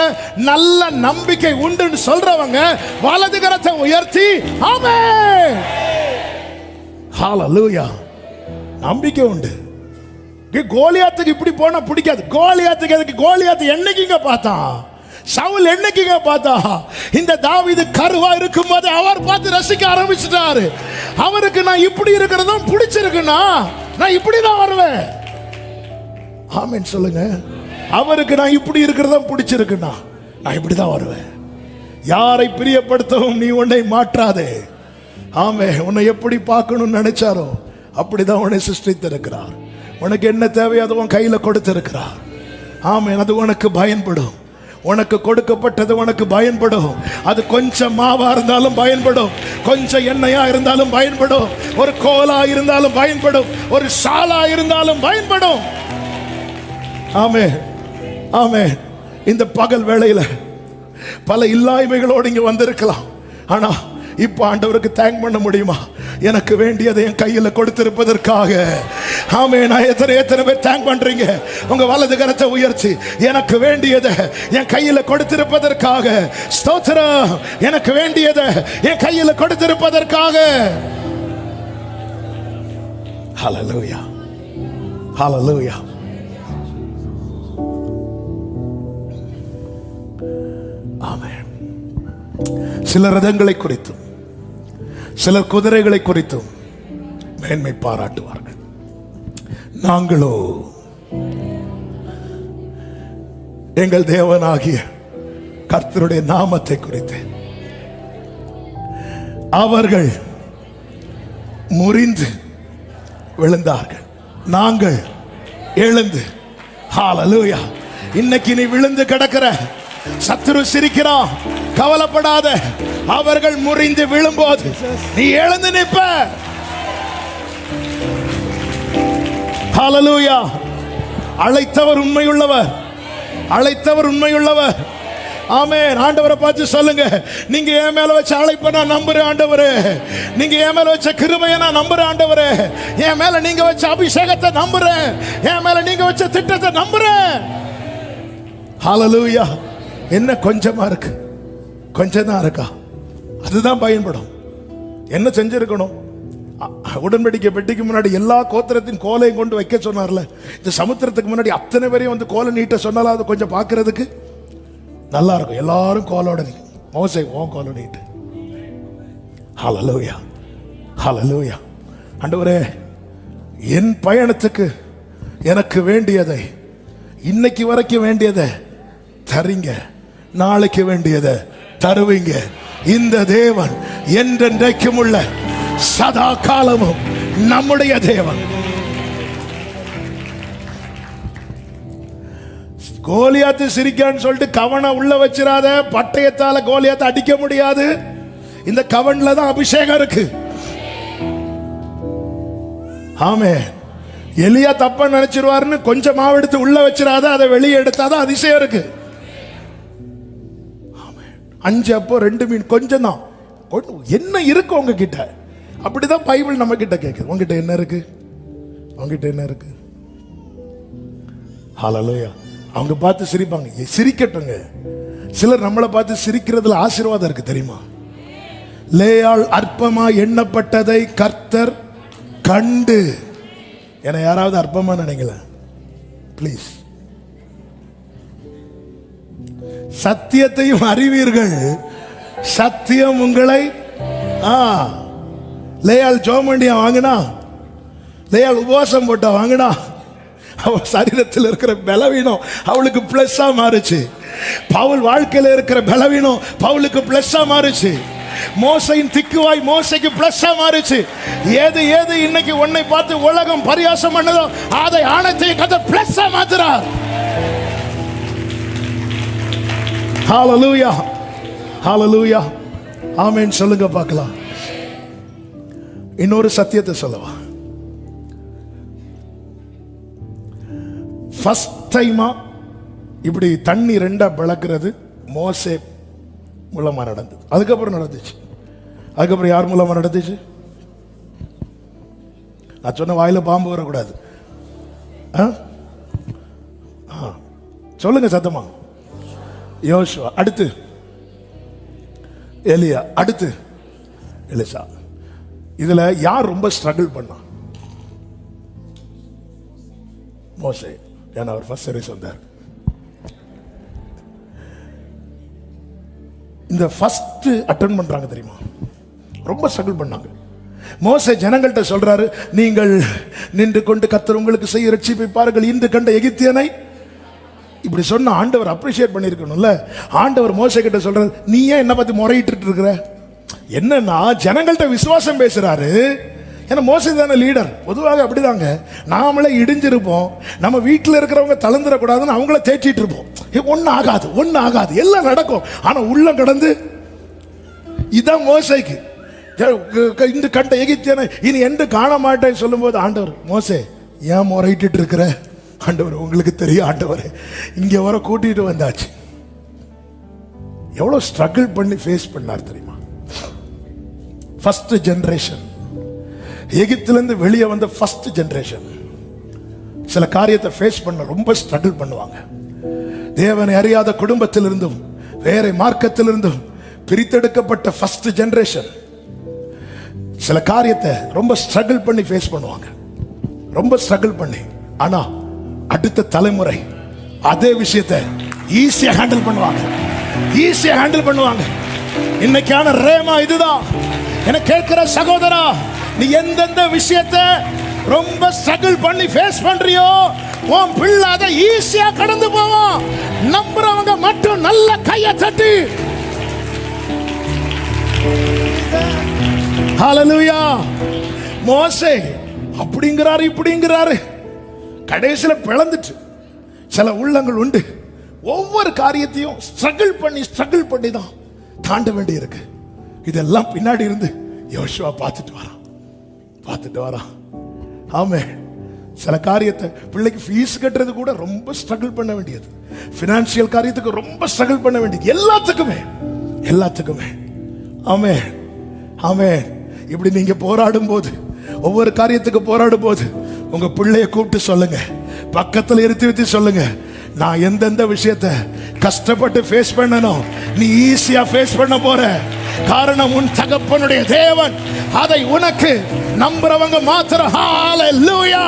நல்ல நம்பிக்கை உண்டுன்னு சொல்றவங்க வலது கரத்தை உயர்த்தி ஆமென், ஹல்லேலூயா. நம்பிக்கை உண்டு. கோலியாத்துக்கு இப்படி போனா பிடிக்காது. கோலியாத்துக்கு எதுக்கு? கோலியாத்து என்னைக்குங்க பார்த்தான்? சவுல் என்னைக்குங்க பார்த்தா? இந்த தாவீது கருவா இருக்கும் போது அவர் பார்த்து ரசிக்க ஆரம்பிச்சிட்டாரு. அவருக்கு நான் இப்படி இருக்கிறதும் பிடிச்சிருக்குன்னா நான் இப்படிதான் வருவேன். ஆமென் சொல்லுங்க. அவருக்கு நான் இப்படி இருக்கிறதும் பிடிச்சிருக்குன்னா நான் இப்படிதான் வருவேன். யாரை பிரியப்படுத்தவும் நீ உன்னை மாற்றாதே. ஆமே, உன்னை எப்படி பார்க்கணும்னு நினைச்சாரோ அப்படிதான் உன்னை சிருஷ்டித்திருக்கிறார். உனக்கு என்ன தேவையோ அதை உன் கையில கொடுத்திருக்கிறார். ஆமென். அது உனக்கு பயன்படும். உனக்கு கொடுக்கப்பட்டது உனக்கு பயன்படும். அது கொஞ்சம் மாவா இருந்தாலும் பயன்படும், கொஞ்சம் எண்ணெயா இருந்தாலும் பயன்படும், ஒரு கோலா இருந்தாலும் பயன்படும், ஒரு சாலா இருந்தாலும் பயன்படும். ஆமென், ஆமென். இந்த பகல் வேளையில பல இல்லாய்மைகளோடு இங்க வந்திருக்கலாம். ஆனா இப்ப ஆண்டவருக்கு தேங்க் பண்ண முடியுமா? எனக்கு வேண்டியதை என் கையில் கொடுத்திருப்பதற்காக. ஆமென். நான் எத்தனை பேர் தேங்க் பண்றீங்க? உங்க வலது கரத்தை உயர்த்தி எனக்கு வேண்டியதை என் கையில் கொடுத்திருப்பதற்காக ஸ்தோத்திரம். எனக்கு வேண்டியதை என் கையில் கொடுத்திருப்பதற்காக. ஹல்லேலூயா, ஹல்லேலூயா. ஆமென். சில ரதங்களை குறித்தும் சிலர் குதிரைகளை குறித்தும் மேன்மை பாராட்டுவார்கள். நாங்களோ எங்கள் தேவனாகிய கர்த்தருடைய நாமத்தை குறித்து அவர்கள் முறிந்து விழுந்தார்கள், நாங்கள் எழுந்து. ஹல்லேலூயா. இன்னைக்கு நீ விழுந்து கிடக்கிற, சத்துரு சிரிக்கிறான், கவலைப்படாத. அவர்கள் முறிந்து விழும்போது நீ எழுந்து நிற்ப. ஹல்லேலூயா. அழைத்தவர் உண்மையுள்ளவர், அழைத்தவர் உண்மையுள்ளவர். ஆமென். ஆண்டவரை பார்த்து சொல்லுங்க, நீங்க என் மேல வச்ச அழைப்பை நான் நம்புறேன் ஆண்டவரே. நீங்க என் மேல வச்ச கிருபையை நான் நம்புறேன் ஆண்டவரே. என் மேல நீங்க வச்ச அபிஷேகத்தை நம்புறேன். என் மேல நீங்க வச்ச திட்டத்தை நம்புறேன். ஹல்லேலூயா. என்ன கொஞ்சமா இருக்கு? கொஞ்சம் தான் இருக்கா? அதுதான் பயன்படும். என்ன செஞ்சிருக்கணும்? உடன்படிக்கை பெட்டிக்கு முன்னாடி எல்லா கோத்திரத்தின் கோலையும் கொண்டு வைக்க சொன்னார்ல. இந்த சமுத்திரத்துக்கு முன்னாடி அத்தனை பேரையும் வந்து கோலை நீட்ட சொன்னாலும் அது கொஞ்சம் பார்க்கறதுக்கு நல்லா இருக்கும். எல்லாரும் கோலோட மோசை ஓ கோலை நீட்டு. ஹல்லேலூயா, ஹல்லேலூயா. ஆண்டவரே, என் பயணத்துக்கு எனக்கு வேண்டியதை, இன்னைக்கு வரைக்கும் வேண்டியதை தரீங்க, நாளைக்கு வேண்டியதை தருவீங்க. இந்த தேவன் என்றென்றைக்கும் உள்ள சதா காலமும் நம்முடைய தேவன். கோலியாத்து சிரிக்கான்னு சொல்லிட்டு கவனை உள்ள வச்சிராத. பட்டயத்தால கோலியாத்தை அடிக்க முடியாது. இந்த கவன்ல தான் அபிஷேகம் இருக்கு. ஆமே. எலியா தப்பா நினைச்சிருவாருன்னு கொஞ்சம் மாவு எடுத்து உள்ள வச்சிராத. அதை வெளியே எடுத்தாதான் அதிசயம் இருக்கு. 5 அப்போ 2 மீன் கொஞ்சம் தான். என்ன இருக்கு உங்ககிட்ட? அப்படிதான் பைபிள் நம்ம கிட்ட கேட்குது. உங்ககிட்ட என்ன இருக்கு? உங்ககிட்ட என்ன இருக்கு? ஹalleluya. அவங்க பார்த்து சிரிப்பாங்க, சிரிக்கட்டுங்க. சிலர் நம்மளை பார்த்து சிரிக்கிறதுல ஆசீர்வாதம் இருக்கு தெரியுமா? லேயாள் அற்பமா எண்ணப்பட்டதை கர்த்தர் கண்டு. என யாராவது அற்பமா நினைக்கல ப்ளீஸ். சத்தியத்தையும் அறிவீர்கள், சத்தியம் உங்களை. லேயாள் ஜோமண்டியா வாங்கினா, லேயாள் உபவாசம் போட்டா வாங்கினா, அவள் சரீரத்தில் இருக்கிற பலவீனம் அவளுக்கு பிளஸ்ஸா மாறுச்சு. பவுல் வாழ்க்கையில் இருக்கிற பலவீனம் பவுலுக்கு பிளஸ்ஸா மாறுச்சு. மோசையின் திக்குவாய் மோசைக்கு பிளஸ்ஸா மாறுச்சு. ஏது ஏது இன்னைக்கு உன்னை பார்த்து உலகம் பரியாசம் பண்ணதோ அதை ஆணத்தை கதை பிளஸ்ஸா மாத்துறார். ஹalleluya, ஹalleluya, ஆமென் சொல்லுங்க பார்க்கலாம். இன்னொரு சத்தியத்தை சொல்லவா? ஃபர்ஸ்ட் டைமா இப்படி தண்ணி ரெண்டா பிளக்கிறது மோசே மூலமா நடந்தது. அதுக்கப்புறம் நடந்துச்சு. அதுக்கப்புறம் யார் மூலமா நடந்துச்சு? நான் சொன்ன வாயில பாம்பு வரக்கூடாது. சொல்லுங்க சத்தமா. யோசுவா, அடுத்து எலியா, அடுத்து எலிசா. இதுல யார் ரொம்ப ஸ்ட்ரகிள் பண்ணா? மோசே. ஏன்னா அவர் ஃபர்ஸ்ட் சர்வீஸ் வந்தார். இந்த ஃபர்ஸ்ட் அட்டெண்ட் பண்றாங்க தெரியுமா, ரொம்ப ஸ்ட்ரகிள் பண்ணாங்க. மோசே ஜனங்கள்ட்ட சொல்றாரு, நீங்கள் நின்று கொண்டு கர்த்தர் உங்களுக்கு செய்ய ரட்சிப்பை பாருங்கள், இன்று கண்ட எகிப்தியனை. இப்படி சொன்ன ஆண்டவர் அப்ரிஷியேட் பண்ணியிருக்கணும்ல. ஆண்டவர் மோசே கிட்ட சொல்றாரு, நீ ஏன் என்ன பத்தி முறையிட்டு இருக்கிற? என்னன்னா ஜனங்கள்ட்ட விசுவாசம் பேசுறாரு. ஏன்னா மோசே தானே லீடர். பொதுவாக அப்படிதாங்க, நாமளே இடிஞ்சிருப்போம், நம்ம வீட்டில் இருக்கிறவங்க தளர்ந்துடக்கூடாதுன்னு அவங்கள தேய்ச்சிட்டு இருப்போம். ஒன்னும் ஆகாது, ஒன்னும் ஆகாது, எல்லாம் நடக்கும். ஆனா உள்ள கடந்து இதான் மோசைக்கு இந்த கண்ட எகிப்தியனை இனி என்று காண மாட்டேன்னு சொல்லும் போது ஆண்டவர், மோசே ஏன் முறையிட்டு இருக்கிற? ஆண்டவர் உங்களுக்கு தெரியும் ஆண்டவர், இங்க வர கூட்டிட்டு வந்தாச்சு. எவ்வளவு ஸ்ட்ரகிள் பண்ணி ஃபேஸ் பண்ணார் தெரியுமா? ஃபர்ஸ்ட் ஜெனரேஷன், எகிப்திலிருந்து வெளியே வந்த ஃபர்ஸ்ட் ஜெனரேஷன் சில காரியத்தை ஃபேஸ் பண்ண ரொம்ப ஸ்ட்ரகிள் பண்ணுவாங்க. தேவனை அறியாத குடும்பத்திலிருந்தும் வேற மார்க்கத்திலிருந்தும் பிரித்தெடுக்கப்பட்ட ஃபர்ஸ்ட் ஜெனரேஷன் சில காரியத்தை ரொம்ப ஸ்ட்ரகிள் பண்ணி ஃபேஸ் பண்ணுவாங்க, ரொம்ப ஸ்ட்ரகிள் பண்ணி. ஆனா அடுத்த தலைமுறை அதே விஷயத்தை ஈஸியா ஹேண்டில் பண்ணுவாங்க, ஈஸியா ஹேண்டில் பண்ணுவாங்க. இன்னைக்கான ரேமா இதுதான். என்ன கேட்கிற சகோதரா, நீ எந்தெந்த விஷயத்தை ரொம்ப ஸ்ட்ரகிள் பண்ணி ஃபேஸ் பண்றியோ உன் பிள்ளை அதை ஈஸியா கடந்து போவோம். நம்புறவங்க மட்டும் நல்ல கையை தட்டி ஹalleluya. மோசே அப்படிங்கிறாரு இப்படிங்கிறாரு, கடைசியில பிளந்துட்டு சில உள்ளங்கள் உண்டு. ஒவ்வொரு காரியத்தையும் ஸ்ட்ரகிள் பண்ணி தான் தாண்ட வேண்டி இருக்கு. இதெல்லாம் பின்னாடி இருந்து யோசுவா பார்த்துட்டு வரான். ஆமே, சில காரியத்தை பிள்ளைக்கு ஃபீஸ் கட்டுறது கூட ரொம்ப ஸ்ட்ரகிள் பண்ண வேண்டியது, பினான்சியல் காரியத்துக்கு ரொம்ப ஸ்ட்ரகிள் பண்ண வேண்டியது, எல்லாத்துக்குமே. ஆமே ஆமே. இப்படி நீங்க போராடும் போது, ஒவ்வொரு காரியத்துக்கு போராடும் போது உங்க பிள்ளைய கூப்பிட்டு சொல்லுங்க, பக்கத்தில் இருத்தி வச்சு சொல்லுங்க, நான் எந்தெந்த விஷயத்தை கஷ்டப்பட்டு ஃபேஸ் பண்ணணும் நீ ஈஸியா ஃபேஸ் பண்ண போற. காரணம் உன் தகப்பனுடைய தேவன் அதை உனக்கு நம்புறவங்க மாத்திரம். ஹalleluya.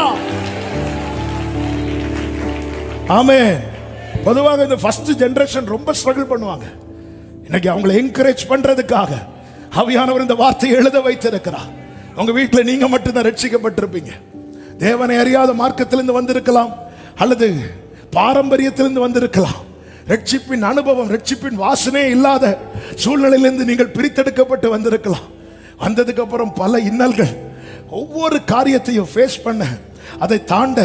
ஆமென். பொதுவாக இந்த ஃபர்ஸ்ட் ஜெனரேஷன் ரொம்ப ஸ்ட்ரகிள் பண்ணுவாங்க. இன்னைக்கு அவங்களை என்கரேஜ் பண்றதுக்காக ஆவியானவர் இந்த வார்த்தையை எழுத வைத்திருக்கிறார். உங்க வீட்டில் நீங்க மட்டும்தான் ரட்சிக்கப்பட்டிருப்பீங்க. தேவனை அறியாத மார்க்கத்திலிருந்து வந்திருக்கலாம், அல்லது பாரம்பரியத்திலிருந்து வந்திருக்கலாம். ரட்சிப்பின் அனுபவம், ரட்சிப்பின் வாசனை இல்லாத சூழ்நிலையிலிருந்து நீங்கள் பிரித்தெடுக்கப்பட்டு வந்திருக்கலாம். வந்ததுக்கு அப்புறம் பல இன்னல்கள், ஒவ்வொரு காரியத்தையும் ஃபேஸ் பண்ண, அதை தாண்ட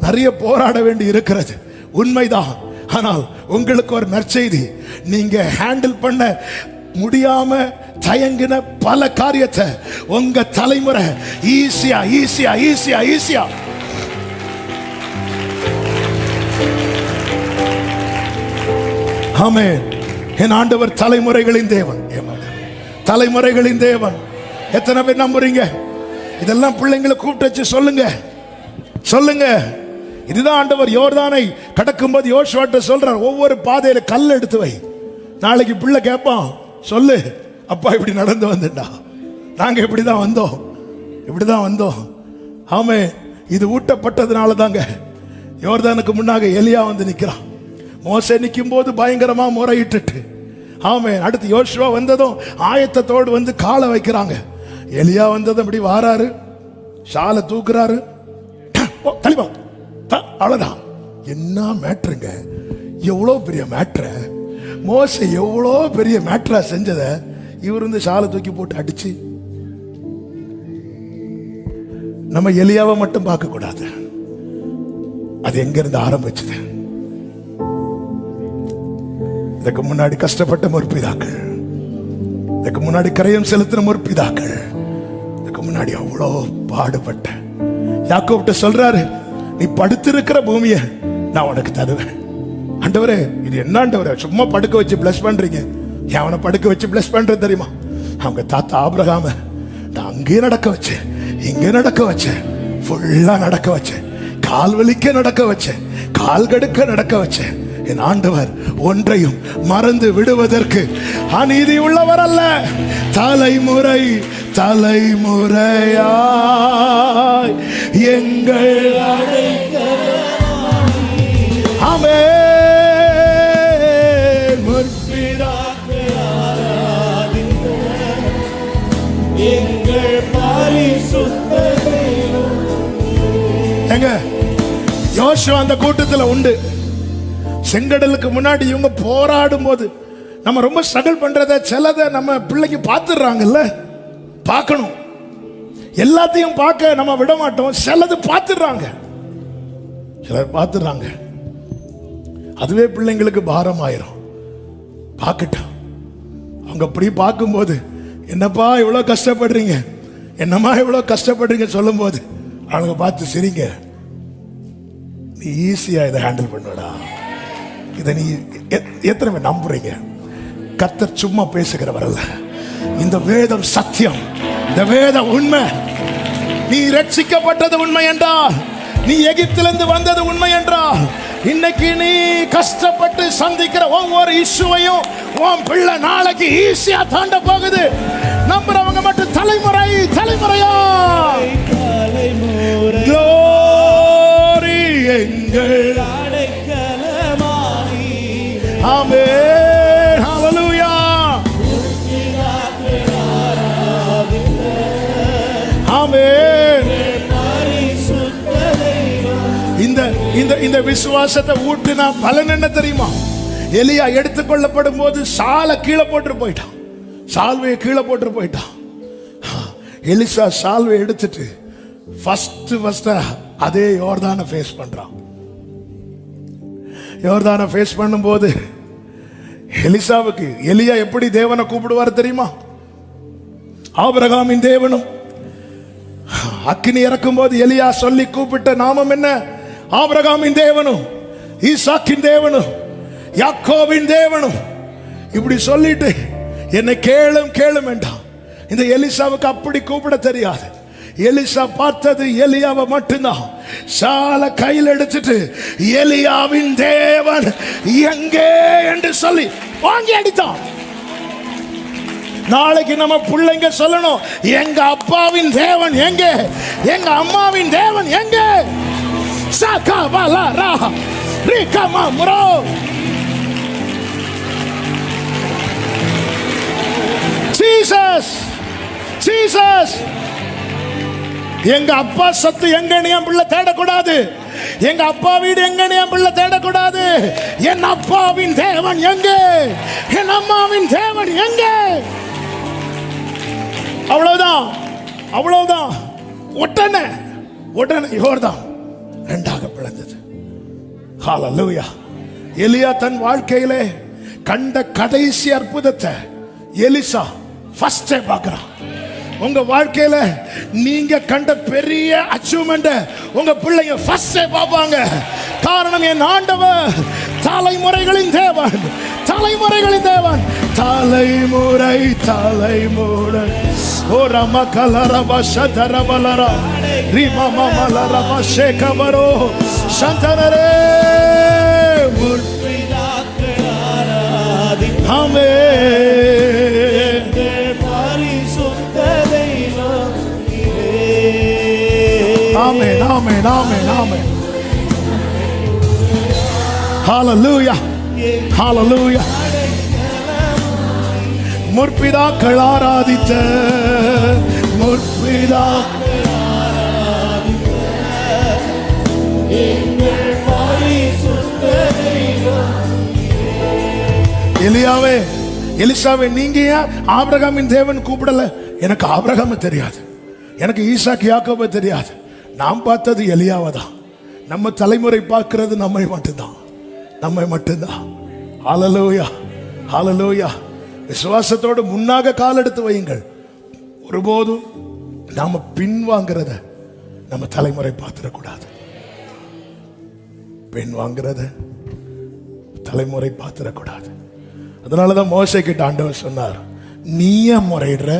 நிறைய போராட வேண்டி இருக்கிறது, உண்மைதான். ஆனால் உங்களுக்கு ஒரு நற்செய்தி, நீங்க ஹேண்டில் பண்ண முடியாம தயங்கின பல காரியத்தை உங்க தலைமுறை ஈஸியா ஆமென். என் ஆண்டவர் தலைமுறைகளின் தேவன், தலைமுறைகளின் தேவன். எத்தனை பேர் நம்புறீங்க? இதெல்லாம் பிள்ளைங்களை கூப்பிட்டு வச்சு சொல்லுங்க. இதுதான் ஆண்டவர் யோர்தானை கடக்கும்போது யோசுவாட்ட சொல்றார், ஒவ்வொரு பாதையில கல் எடுத்து வை. நாளைக்கு பிள்ளை கேட்பான், சொல்லு அப்பா இப்படி நடந்து வந்துட்டா, நாங்க இப்படிதான் வந்தோம், இப்படிதான் வந்தோம். ஆமே, இது ஊட்டப்பட்டதுனால தாங்க யோர்தானுக்கு முன்னாக எலியா வந்து நிக்கிறான். மோசே நிற்கும் போது பயங்கரமா முறையிட்டு, ஆமே. அடுத்து யோசுவா வந்ததும் ஆயத்தத்தோடு வந்து காலை வைக்கிறாங்க. எலியா வந்ததும் இப்படி வாராரு, ஷாலை தூக்குறாரு, தலிபா அவ்வளவுதான். என்ன மேட்ருங்க, எவ்வளோ பெரிய மேட்ரு. மோசே எவ்வளோ பெரிய மேட்ரா செஞ்சத இவர் வந்து ஷாலை தூக்கி போட்டு அடிச்சு. நம்ம எலியாவை மட்டும் பார்க்க கூடாது, அது எங்க இருந்து ஆரம்பிச்சது. இதுக்கு முன்னாடி கஷ்டப்பட்ட முற்பிதாக்கள், இதுக்கு முன்னாடி கரையம் செலுத்தின முற்பிதாக்கள், இதுக்கு முன்னாடி அவ்வளோ பாடுபட்ட யாக்கோப்ட்ட சொல்றாரு, நீ படுத்திருக்கிற பூமியை நான் உனக்கு தருவேன். ஆண்டவரே, இது என்ன ஆண்டவரே, சும்மா படுக்க வச்சு பிளஸ் பண்றீங்க? அவனை படுக்க வச்சு பிளஸ் பண்றது தெரியுமா? அவங்க தாத்தா ஆபிரகாம நான் அங்கேயே நடக்க வச்சேன், இங்கே நடக்க வச்சேன், ஃபுல்லா நடக்க வச்சேன், கால் வலிக்க நடக்க வச்சேன், கால் கடுக்க நடக்க வச்சேன். என் ஆண்டவர் ஒன்றையும் மறந்து விடுவதற்கு அநீதி உள்ளவர் அல்ல. தலைமுறை தலைமுறையாய் எங்கள் ஆமென். எங்க யோசுவா அந்த கூட்டத்துல உண்டு. செங்கடலுக்கு முன்னாடி இவங்க போராடும் போது நம்ம ரொம்ப ஸ்ட்ரகிள் பண்றத சிலதை நம்ம பிள்ளைக்கு பார்த்துடுறாங்கல்ல. பார்க்கணும், எல்லாத்தையும் பார்க்க நம்ம விட மாட்டோம். சிலது பார்த்துடுறாங்க, சிலர் பார்த்துடுறாங்க, அதுவே பிள்ளைங்களுக்கு பாரம் ஆயிரும். பார்க்கட்டும். அவங்க அப்படி பார்க்கும்போது, என்னப்பா இவ்வளோ கஷ்டப்படுறீங்க, என்னம்மா இவ்வளோ கஷ்டப்படுறீங்க சொல்லும் போது அவங்க பார்த்து சிரிங்க. நீ ஈஸியா இதை ஹேண்டில் பண்ணுடா. இதை நீ எத்தனை பேர் நம்புறீங்க? கர்த்தர் சும்மா பேசுகிறவர் அல்ல. இந்த வேதம் சத்தியம், இந்த வேதம் உண்மை. நீ ரட்சிக்கப்பட்டது உண்மை என்றால், நீ எகிப்திலிருந்து வந்தது உண்மை என்றால், இன்னைக்கு நீ கஷ்டப்பட்டு சந்திக்கிற ஒவ்வொரு இஷ்யூவையும் உன் பிள்ளை நாளைக்கு ஈஸியா தாண்ட போகுது. நம்புறவங்க மட்டும் தலைமுறை தலைமுறையா glory எங்கள் ஆமென், ஹalleluya, ஆமென். இந்த விசுவாசத்தை ஊட்டினா பலன் என்ன தெரியுமா? எலியா எடுத்துக்கொள்ளப்படும் போது சாலை கீழே போட்டு போயிட்டான், சால்வையை கீழே போட்டு போயிட்டான். எலிசா சால்வை எடுத்துட்டு ஃபர்ஸ்ட் அதே யோர்தானை ஃபேஸ் பண்றான். யோர்தானை ஃபேஸ் பண்ணும்போது எலிசாவுக்கு எலியா எப்படி தேவனை கூப்பிடுவார் தெரியுமா? ஆபிரகாமின் தேவனும். அக்கினி இறக்கும் போது எலியா சொல்லி கூப்பிட்ட நாமம் என்ன? ஆபிரகாமின் தேவனும், ஈசாக்கின் தேவனும், யாக்கோபின் தேவனும். இப்படி சொல்லிட்டு என்னை கேளும் கேளும் என்றான். இந்த எலிசாவுக்கு அப்படி கூப்பிட தெரியாது. எலிசா பார்த்தது எலியாவை மட்டும்தான். சால கையில் எடுத்துட்டு எலியாவின் தேவன் எங்கே என்று சொல்லி வாங்கி அடித்தான். நாளைக்கு நம்ம பிள்ளைங்க சொல்லணும், எங்க அப்பாவின் தேவன் எங்கே, எங்க அம்மாவின் தேவன் எங்கே? Jesus, Jesus. எங்க அப்பா சத்து எங்கன்னு என் பிள்ளை தேடக்கூடாது, எங்க அப்பா வீடு எங்கன்னு என் பிள்ளை தேடக்கூடாது. என் அப்பாவின் தேவன் எங்கே, என் அம்மாவின் தேவன் எங்கே? அவ்வளவுதான், அவ்வளவுதான். உடனே உடனே யோர்தான் ரெண்டாக பிளந்தது. ஹalleluya. எலியா தன் வாழ்க்கையிலே கண்ட கடைசி அற்புதத்தை எலிசா ஃபர்ஸ்ட் பார்க்கிறான். உங்க வாழ்க்கையில நீங்க கண்ட பெரிய அச்சீவ்மெண்ட் உங்க பிள்ளைங்க ஃபர்ஸ்ட் பார்ப்பாங்க. காரணம், என் ஆண்டவர் தலைமுறைகளின் தேவன், தலைமுறைகளின் தேவன், தலைமுறை தலைமுறை ஓ ரம கலரப சதரபலர ரிம மமலரப ஷேகபரோ சந்தனரே ஆமென். ஆமென் ஆமென் ஆமென் ஆமென். ஹalleluya ஹalleluya. முற்பிதாக்கள் ஆராதித்த முற்பிதாக்கள் எலியாவே எலிசாவே நீங்க ஏன் ஆபிரகாமின் தேவன் கூப்பிடல? எனக்கு ஆபிரகாம தெரியாது, எனக்கு ஈசாக்கு யாக்கோபு தெரியாது. நாம் பார்த்தது எலியாவை தான். நம்ம தலைமுறை பார்க்கிறது நம்மை மட்டும்தான், நம்மை மட்டும்தான். ஹalleluya ஹalleluya. விசுவாசத்தோடு முன்னாக கால் எடுத்து வையுங்கள். ஒருபோதும் நாம பின்வாங்கிறத நம்ம தலைமுறை பார்த்திடக்கூடாது. பின்வாங்கிறத தலைமுறை பார்த்திடக்கூடாது. அதனாலதான் மோசே கிட்ட ஆண்டவர் சொன்னார், நீயே முறையிடுற.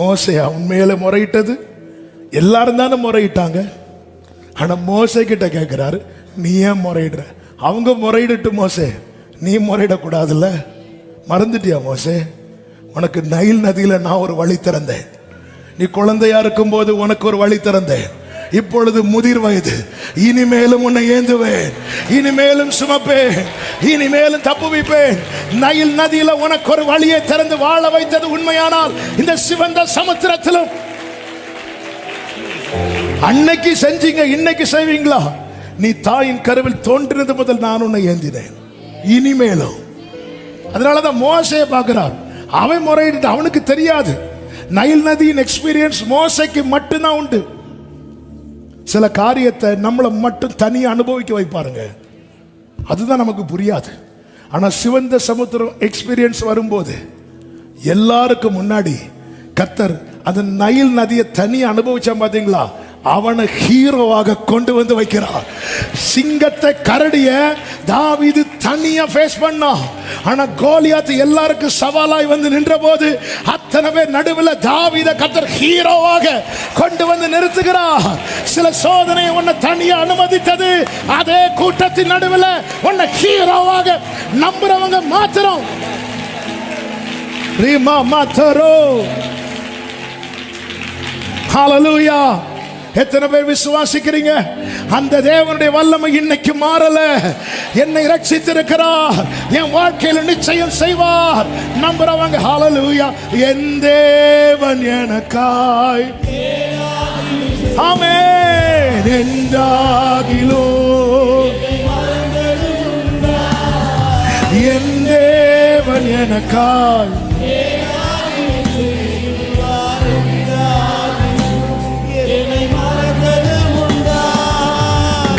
மோசே உண்மையில முறையிட்டது எல்லாரும் தானே முறையிட்டாங்க. ஆனா மோசே கிட்ட கேட்கிறாரு, நீ ஏன் முறையிடுற? அவங்க முறையிட்டு மோசே, நீ முறையிடக்கூடாதுல்ல? மறந்துட்டியா மோசே? உனக்கு நைல் நதியில நான் ஒரு வழி திறந்தேன். நீ குழந்தையா இருக்கும் போது உனக்கு ஒரு வழி திறந்தேன். இப்பொழுது முதிர் வயது, இனிமேலும் உன்னை ஏந்துவேன், இனிமேலும் சுமப்பேன், இனிமேலும் தப்புவிப்பேன். நைல் நதியில உனக்கு ஒரு வழியை திறந்து வாழ வைத்தது உண்மையானால் இந்த சிவந்த சமுத்திரத்திலும் அன்னைக்கு செஞ்சீங்க, இன்னைக்கு செய்வீங்களா? நீ தாயின் கருவில் தோன்றினது முதல் நான் உன்னை ஏந்தினேன், இனிமேலும். அதனாலதான் மோசையை பார்க்கிறார். அவன் முறையிட்டு அவனுக்கு தெரியாது. நைல் நதியின் எக்ஸ்பீரியன்ஸ் மோசைக்கு மட்டும்தான் உண்டு. சில காரியத்தை நம்மளை மட்டும் தனியாக அனுபவிக்க வைப்பாருங்க, அதுதான் நமக்கு புரியாது. ஆனா சிவந்த சமுத்திரம் எக்ஸ்பீரியன்ஸ் வரும்போது எல்லாருக்கும் முன்னாடி கர்த்தர் அந்த நைல் நதியை தனியாக அனுபவிச்சான். பாத்தீங்களா? அவனை ஹீரோவாக கொண்டு வந்து வைக்கிறார். சிங்கத்தை கரடிய தாவீது தனியா ஃபேஸ் பண்ணா. ஆனா கோலியாத் எல்லாருக்கும் சவாலாய் வந்து நின்ற போது அத்தனை பேர் நடுவில் தாவீதை கர்த்தர் ஹீரோவாக கொண்டு வந்து நிறுத்துகிறார். சில சோதனை உன்னை தனியா அனுமதித்தது, அதே கூட்டத்தின் நடுவில் உன்னை ஹீரோவாக நம்புறவங்க மாத்திரம் ரீமா மாத்தரோ. ஹalleluya. எத்தனை பேர் விசுவாசிக்கிறீங்க? அந்த தேவனுடைய வல்லமை இன்னைக்கு மாறல. என்னை ரட்சித்திருக்கிறார், என் வாழ்க்கையில் நிச்சயம் செய்வார் நம்புறவங்க ஹalleluya. என் தேவன் எனக்காய் ஆமென் என்றாகிலோ, என் தேவன் எனக்காய்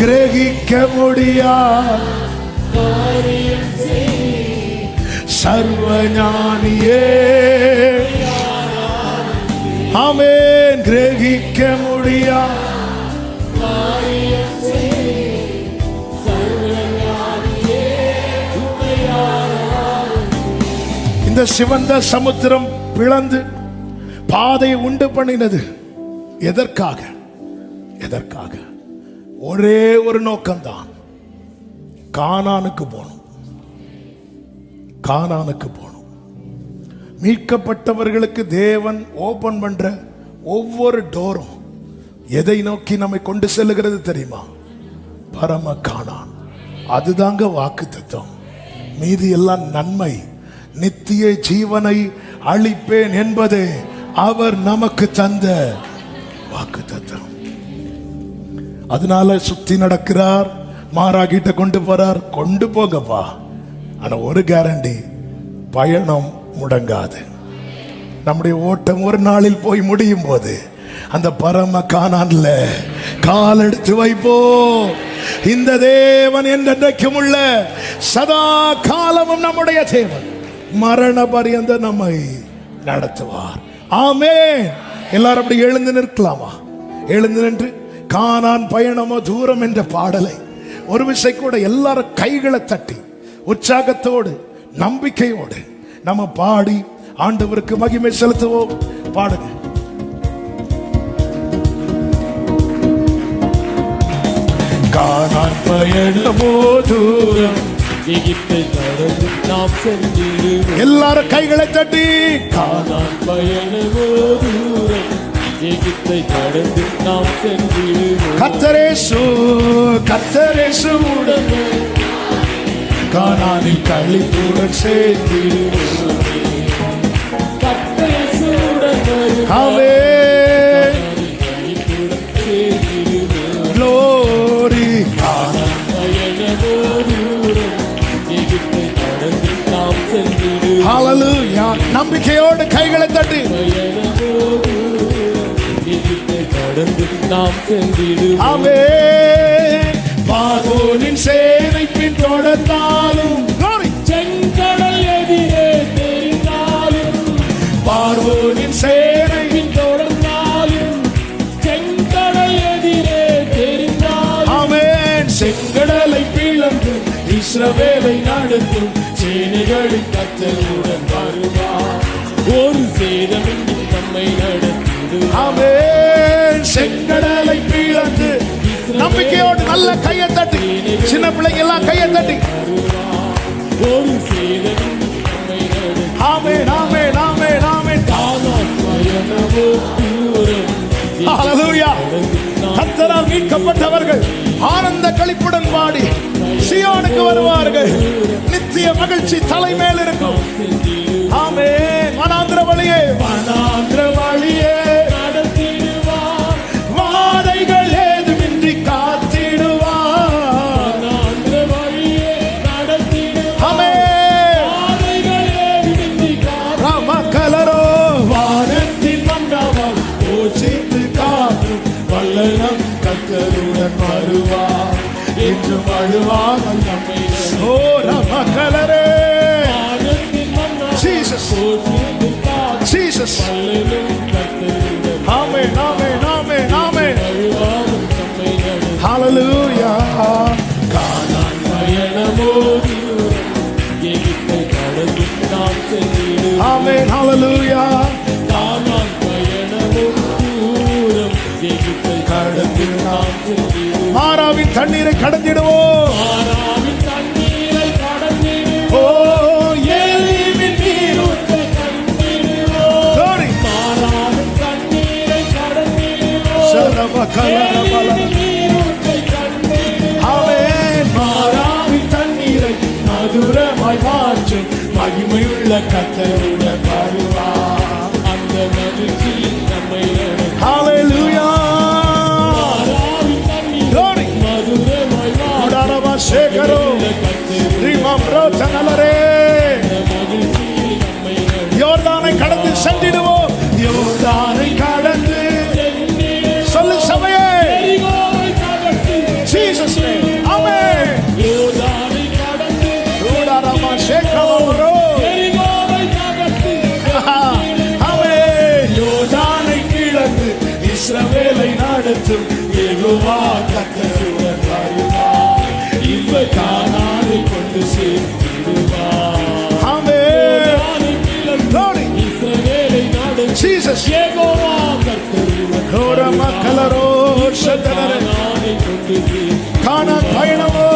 கிரகிக்க முடியாது சர்வஞானியே ஆமென். கிரகிக்க முடியாது இந்த சிவந்த சமுத்திரம் பிளந்து பாதையை உண்டு பண்ணினது எதற்காக? எதற்காக? ஒரே ஒரு நோக்கம்தான், கானானுக்கு போகணும், கானானுக்கு போகணும். மீட்கப்பட்டவர்களுக்கு தேவன் ஓபன் பண்ற ஒவ்வொரு டோரும் எதை நோக்கி நம்மை கொண்டு செல்லுகிறது தெரியுமா? பரம கானான். அதுதாங்க வாக்கு தத்துவம். மீதி எல்லாம் நன்மை. நித்திய ஜீவனை அளிப்பேன் என்பது அவர் நமக்கு தந்த வாக்கு தத்துவம். அதனால சுத்தி நடக்கிறார், மாறாகிட்ட கொண்டு போறார். கொண்டு போகப்பா, ஆனா ஒரு கேரண்டி, பயணம் முடங்காது. நம்முடைய ஓட்டம் ஒரு நாளில் போய் முடியும் போது அந்த பரம கானான்ல கால் எடுத்து வைப்போ. இந்த தேவன் என்றைக்கும் உள்ள சதா காலமும் நம்முடைய தேவன், மரண பரியந்த நம்மை நடத்துவார். ஆமென். எல்லாரும் அப்படி எழுந்து நிற்கலாமா? எழுந்து நின்று கானான் பயணமோ தூரம் என்ற பாடலை ஒரு விசை கூட எல்லாரும் கைகளை தட்டி உற்சாகத்தோடு நம்பிக்கையோடு நம்ம பாடி ஆண்டவருக்கு மகிமை செலுத்துவோம். பாடுங்க. கானான் பயணமோ தூரம், எகிப்தை கடந்து நாம் சென்றிடுவோம். எல்லாரும் கைகளை தட்டி கானான் பயணமோ தூரம், எகிப்தை கடந்து நாம் சென்றிடுவோம். கர்த்தரேசு கர்த்தரேசு உடனே கானானில் களிப்புடன் சேர்ந்திடுவோம். கர்த்தரேசுவுடன் வருவார். ஆமென். களிப்புடன் சேர்ந்திடுவோம். Glory. கானான் பயணமோ தூரம், எகிப்தை கடந்து நாம் சென்றிடுவோம். Hallelujah. நம்பிக்கையோடு கைகளை தட்டி பயணமோ தூரம், எகிப்தை கடந்து நாம் சென்றிடுவோம். ஆமென். பார்வோனின் சேனை பின் தொடர்ந்தாலும் Glory. செங்கடல் எதிரே தெரிந்தாலும், பார்வோனின் சேனை பின் தொடர்ந்தாலும், செங்கடல் எதிரே தெரிந்தாலும், ஆமென். செங்கடலை பிளந்து இஸ்ரவேலை நடத்தும் சேனைகளின் கர்த்தருடன் வருவார். ஒரு சேதமின்றி நம்மை நடத்திடுவார். ஆமென். செங்கடலை பிளந்து நம்பிக்கையோடு நல்ல கையை தட்டி, சின்ன பிள்ளைங்க எல்லாம் கையை தட்டி ஒரு சேதமின்றி நம்மை நடத்திடுவார். ஆமென் ஆமென் ஆமென் ஆமென். கானான் பயணமோ தூரம், ஹalleluya. கர்த்தரால் மீட்கப்பட்டவர்கள் ஆனந்த களிப்புடன் பாடி சியோனுக்கு வருவார்கள். நித்திய மகிழ்ச்சி தலைமேல் இருக்கும். ஆமென். வனாந்திர வழியே வனாந்திர வழியே நடத்திடுவார். வாதைகள் ஏதுமின்றி காத்திடுவார். வனாந்திர வழியே நடத்திடுவார். ஆமென். பாதைகள் ஏதுமின்றி காத்திடுவார். ராமகலரோ வானத்தின் மண்டபம் போஷித்து காக்கும் வல்லனம் கர்த்தருடன் வருவார். என்று அழுவாமல் நம்மை ஓ ராமகலரே வானத்தின் மண்டபம் Jesus. போற்றிட்டு காக்கும் Jesus. வல்லனம் கர்த்தருடன் ஆமென் ஆமென் ஆமென் ஆமென். அழுவாமல் நம்மை நடத்தும். ஹalleluya. கானான் பயணமோ தூரம், எகிப்தை கடந்து நாம் சென்றிடுவோம். ஆமென் ஹalleluya. கானான் பயணமோ தூரம், எகிப்தை கடந்து நாம் சென்றிடுவோம். மாராவின் தண்ணீரை கடந்திடுவோம். மாறாவின் தண்ணீரை கடந்திடுவோம். ஓ ஏலிமின் நீரூற்றை கண்டிடுவோம். Glory. மாறாவின் தண்ணீரை கடந்திடுவோம். சரபகலரபல. நீரூற்றை கண்டிடுவோம். ஆமென். மாராவின் தண்ணீரை மதுரமாய் மாற்றும் மகிமையுள்ள கர்த்தருடன் வருவார். அந்த மகிழ்ச்சியில் நம்மை நடத்தும். ஹalleluya. மாறாவின் தண்ணீரை Glory. மதுரமாய் மாற்றும் உடாரபா சேகரோ கர்த்தருடன் ரிமம்ரோ தனலரே. மகிழ்ச்சியில் நம்மை நடத்தும். யோர்தானை கடந்து சென்றிடுவோம். யோர்தானை கடந்து சொல்லு சபையே. எரிகோவை கடந்து Jesus name. ஆமென். யோர்தானை கடந்து உடாரபா சேகரோ. எரிகோவை கடந்து ஆமென். யோர்தானை கிழந்து இஸ்ரவேலை நடத்தும் யெகோவா கர்த்தருடன் வருவார். இன்ப கானானை கொண்டு சேர்த்திடுவார். ஆமென். யோர்தானை கிழந்து Glory. இஸ்ரவேலை நடத்தும் Jesus. யெகோவா கர்த்தருடன் கோரமக்கலரோ சதனரே. கானானை கொண்டு சேர்த்திடுவார். கானான் பயணமோ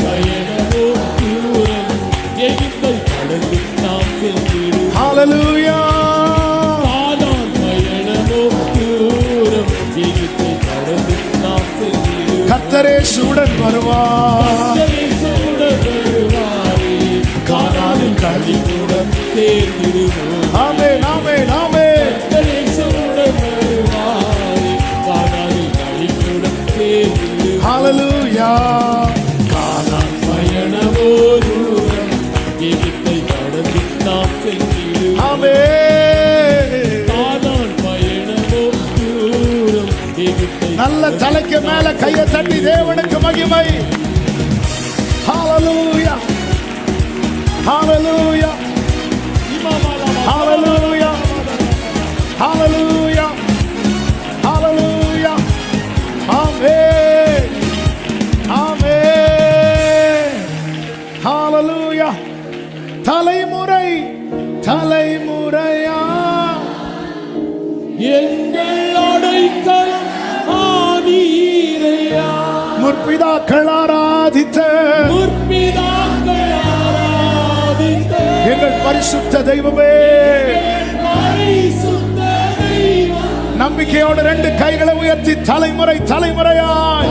பயணமோ தூரம், எகிப்தை கடந்து நாம் சென்றிடுவோம். ஹalleluya. கானான் பயணமோ தூரம், எகிப்தை கடந்து நாம் சென்றிடுவோம். கர்த்தரேசுடன் வருவார். கர்த்தரேசுவுடன் வருவாரே, கானானின் களிப்புடன் சேர்ந்திடுவோம். ஆமென் ஆமென் ஆமென். கர்த்தரேசுவுடன் வருவாரே, கானானின் களிப்புடன் சேர்ந்திடுவோம். ஹalleluya. கானான் பயணமோ தூரம், எகிப்தை கடந்து நாம் சென்றிடுவோம். ஆமென். கானான் பயணமோ தூரம், எகிப்தை நல்ல தலைக்கு மேல கையை தட்டி தேவனுக்கு மகிமை. ஹalleluya. ஹalleluya. ஹalleluya. ஹalleluya. ஹalleluya. ஆமென். ஆமென். ஹalleluya. தலைமுறை முற்பிதாக்கள் ஆராதித்த எங்கள் பரிசுத்த தெய்வமே, நம்பிக்கையோடு 2 கைகளை உயர்த்தி தலைமுறை தலைமுறையாய்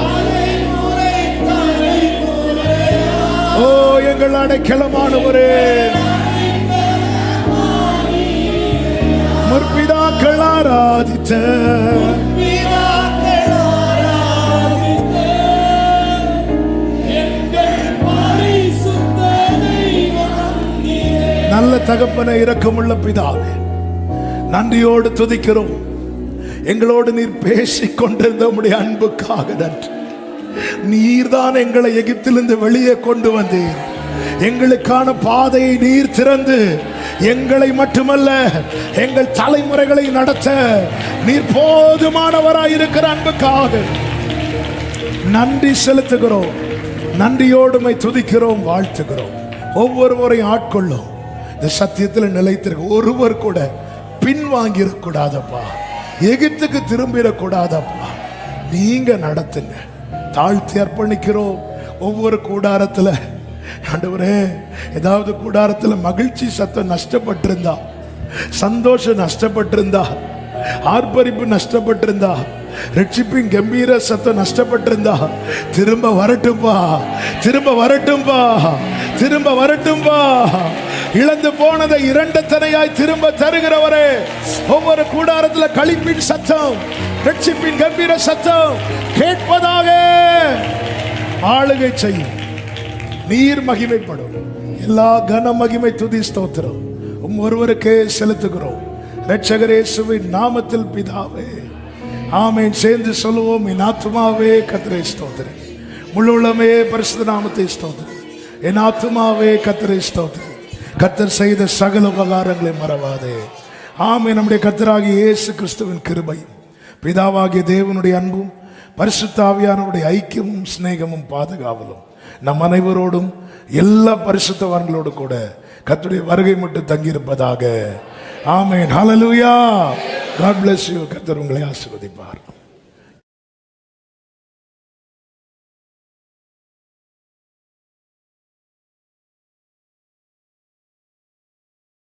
ஓ எங்கள் அடைக்கலமானவரே, முற்பிதாக்கள் ஆராதித்த நல்ல தகப்பனை, இரக்கமுள்ள பிதாவே, நன்றியோடு துதிக்கிறோம். எங்களோடு நீர் பேசிக் கொண்டிருந்த உம்முடைய அன்புக்காக நன்றி. நீர்தான் எங்களை எகிப்திலிருந்து வெளியே கொண்டு வந்தீர். எங்களுக்கான பாதையை நீர் திறந்து எங்களை மட்டுமல்ல எங்கள் தலைமுறைகளை நடத்த நீர் போதுமானவராயிருக்கிற அன்புக்காக நன்றி செலுத்துகிறோம். நன்றியோடுமை துதிக்கிறோம், வாழ்த்துகிறோம். ஒவ்வொருவரையும் ஆட்கொள்ளும். இந்த சத்தியத்தில் நிலைத்திருக்க ஒருவர் கூட பின்வாங்கிடக்கூடாதப்பா, எகிப்துக்கு திரும்பிடக்கூடாதப்பா. நீங்க நடத்துங்க, தாழ்த்தி அர்ப்பணிக்கிறோம். ஒவ்வொரு கூடாரத்தில் ஆண்டவரே, ஏதாவது கூடாரத்தில் மகிழ்ச்சி சத்தம் நஷ்டப்பட்டிருந்தா, சந்தோஷம் நஷ்டப்பட்டிருந்தா, ஆர்ப்பரிப்பு நஷ்டப்பட்டிருந்தா, ரட்சிப்பின் கம்பீர சத்தம் நஷ்டப்பட்டிருந்தா, திரும்ப வரட்டும்பா, திரும்ப வரட்டும்பா, திரும்ப வரட்டும்பா. இழந்து போனதை 2 தனையாய் திரும்ப தருகிறவரே, ஒவ்வொரு கூடாரத்தில் களிப்பின் சத்தம், ரட்சிப்பின் கம்பீர சத்தம் கேட்பதாக ஆளுகை செய்யும். நீர் மகிமைப்படும். எல்லா கன மகிமை துதி ஸ்தோத்திரம் ஒருவருக்கே செலுத்துகிறோம். இரட்சகர் இயேசுவின் நாமத்தில் பிதாவே, ஆமென். சேர்ந்து சொல்லுவோம், என் ஆத்துமாவே கர்த்தரை ஸ்தோத்திரம், முழு உள்ளமே பரிசுத்த நாமத்தை ஸ்தோத்திரம். என் ஆத்துமாவே கர்த்தரை ஸ்தோத்திரம், கர்த்தர் செய்த சகல உபகாரங்களை மறவாதே. ஆமென். நம்முடைய கர்த்தராகிய இயேசு கிறிஸ்துவின் கிருபையும் பிதாவாகிய தேவனுடைய அன்பும் பரிசுத்த ஆவியானவருடைய ஐக்கியமும் சிநேகமும் பாதுகாவலும் நம் அனைவரோடும் எல்லா பரிசுத்தவான்களோடு கூட கர்த்தருடைய வருகை மட்டும் தங்கியிருப்பதாக. ஆமென். ஹல்லேலூயா. God bless you. கர்த்தர் உங்களை ஆசீர்வதிப்பார்.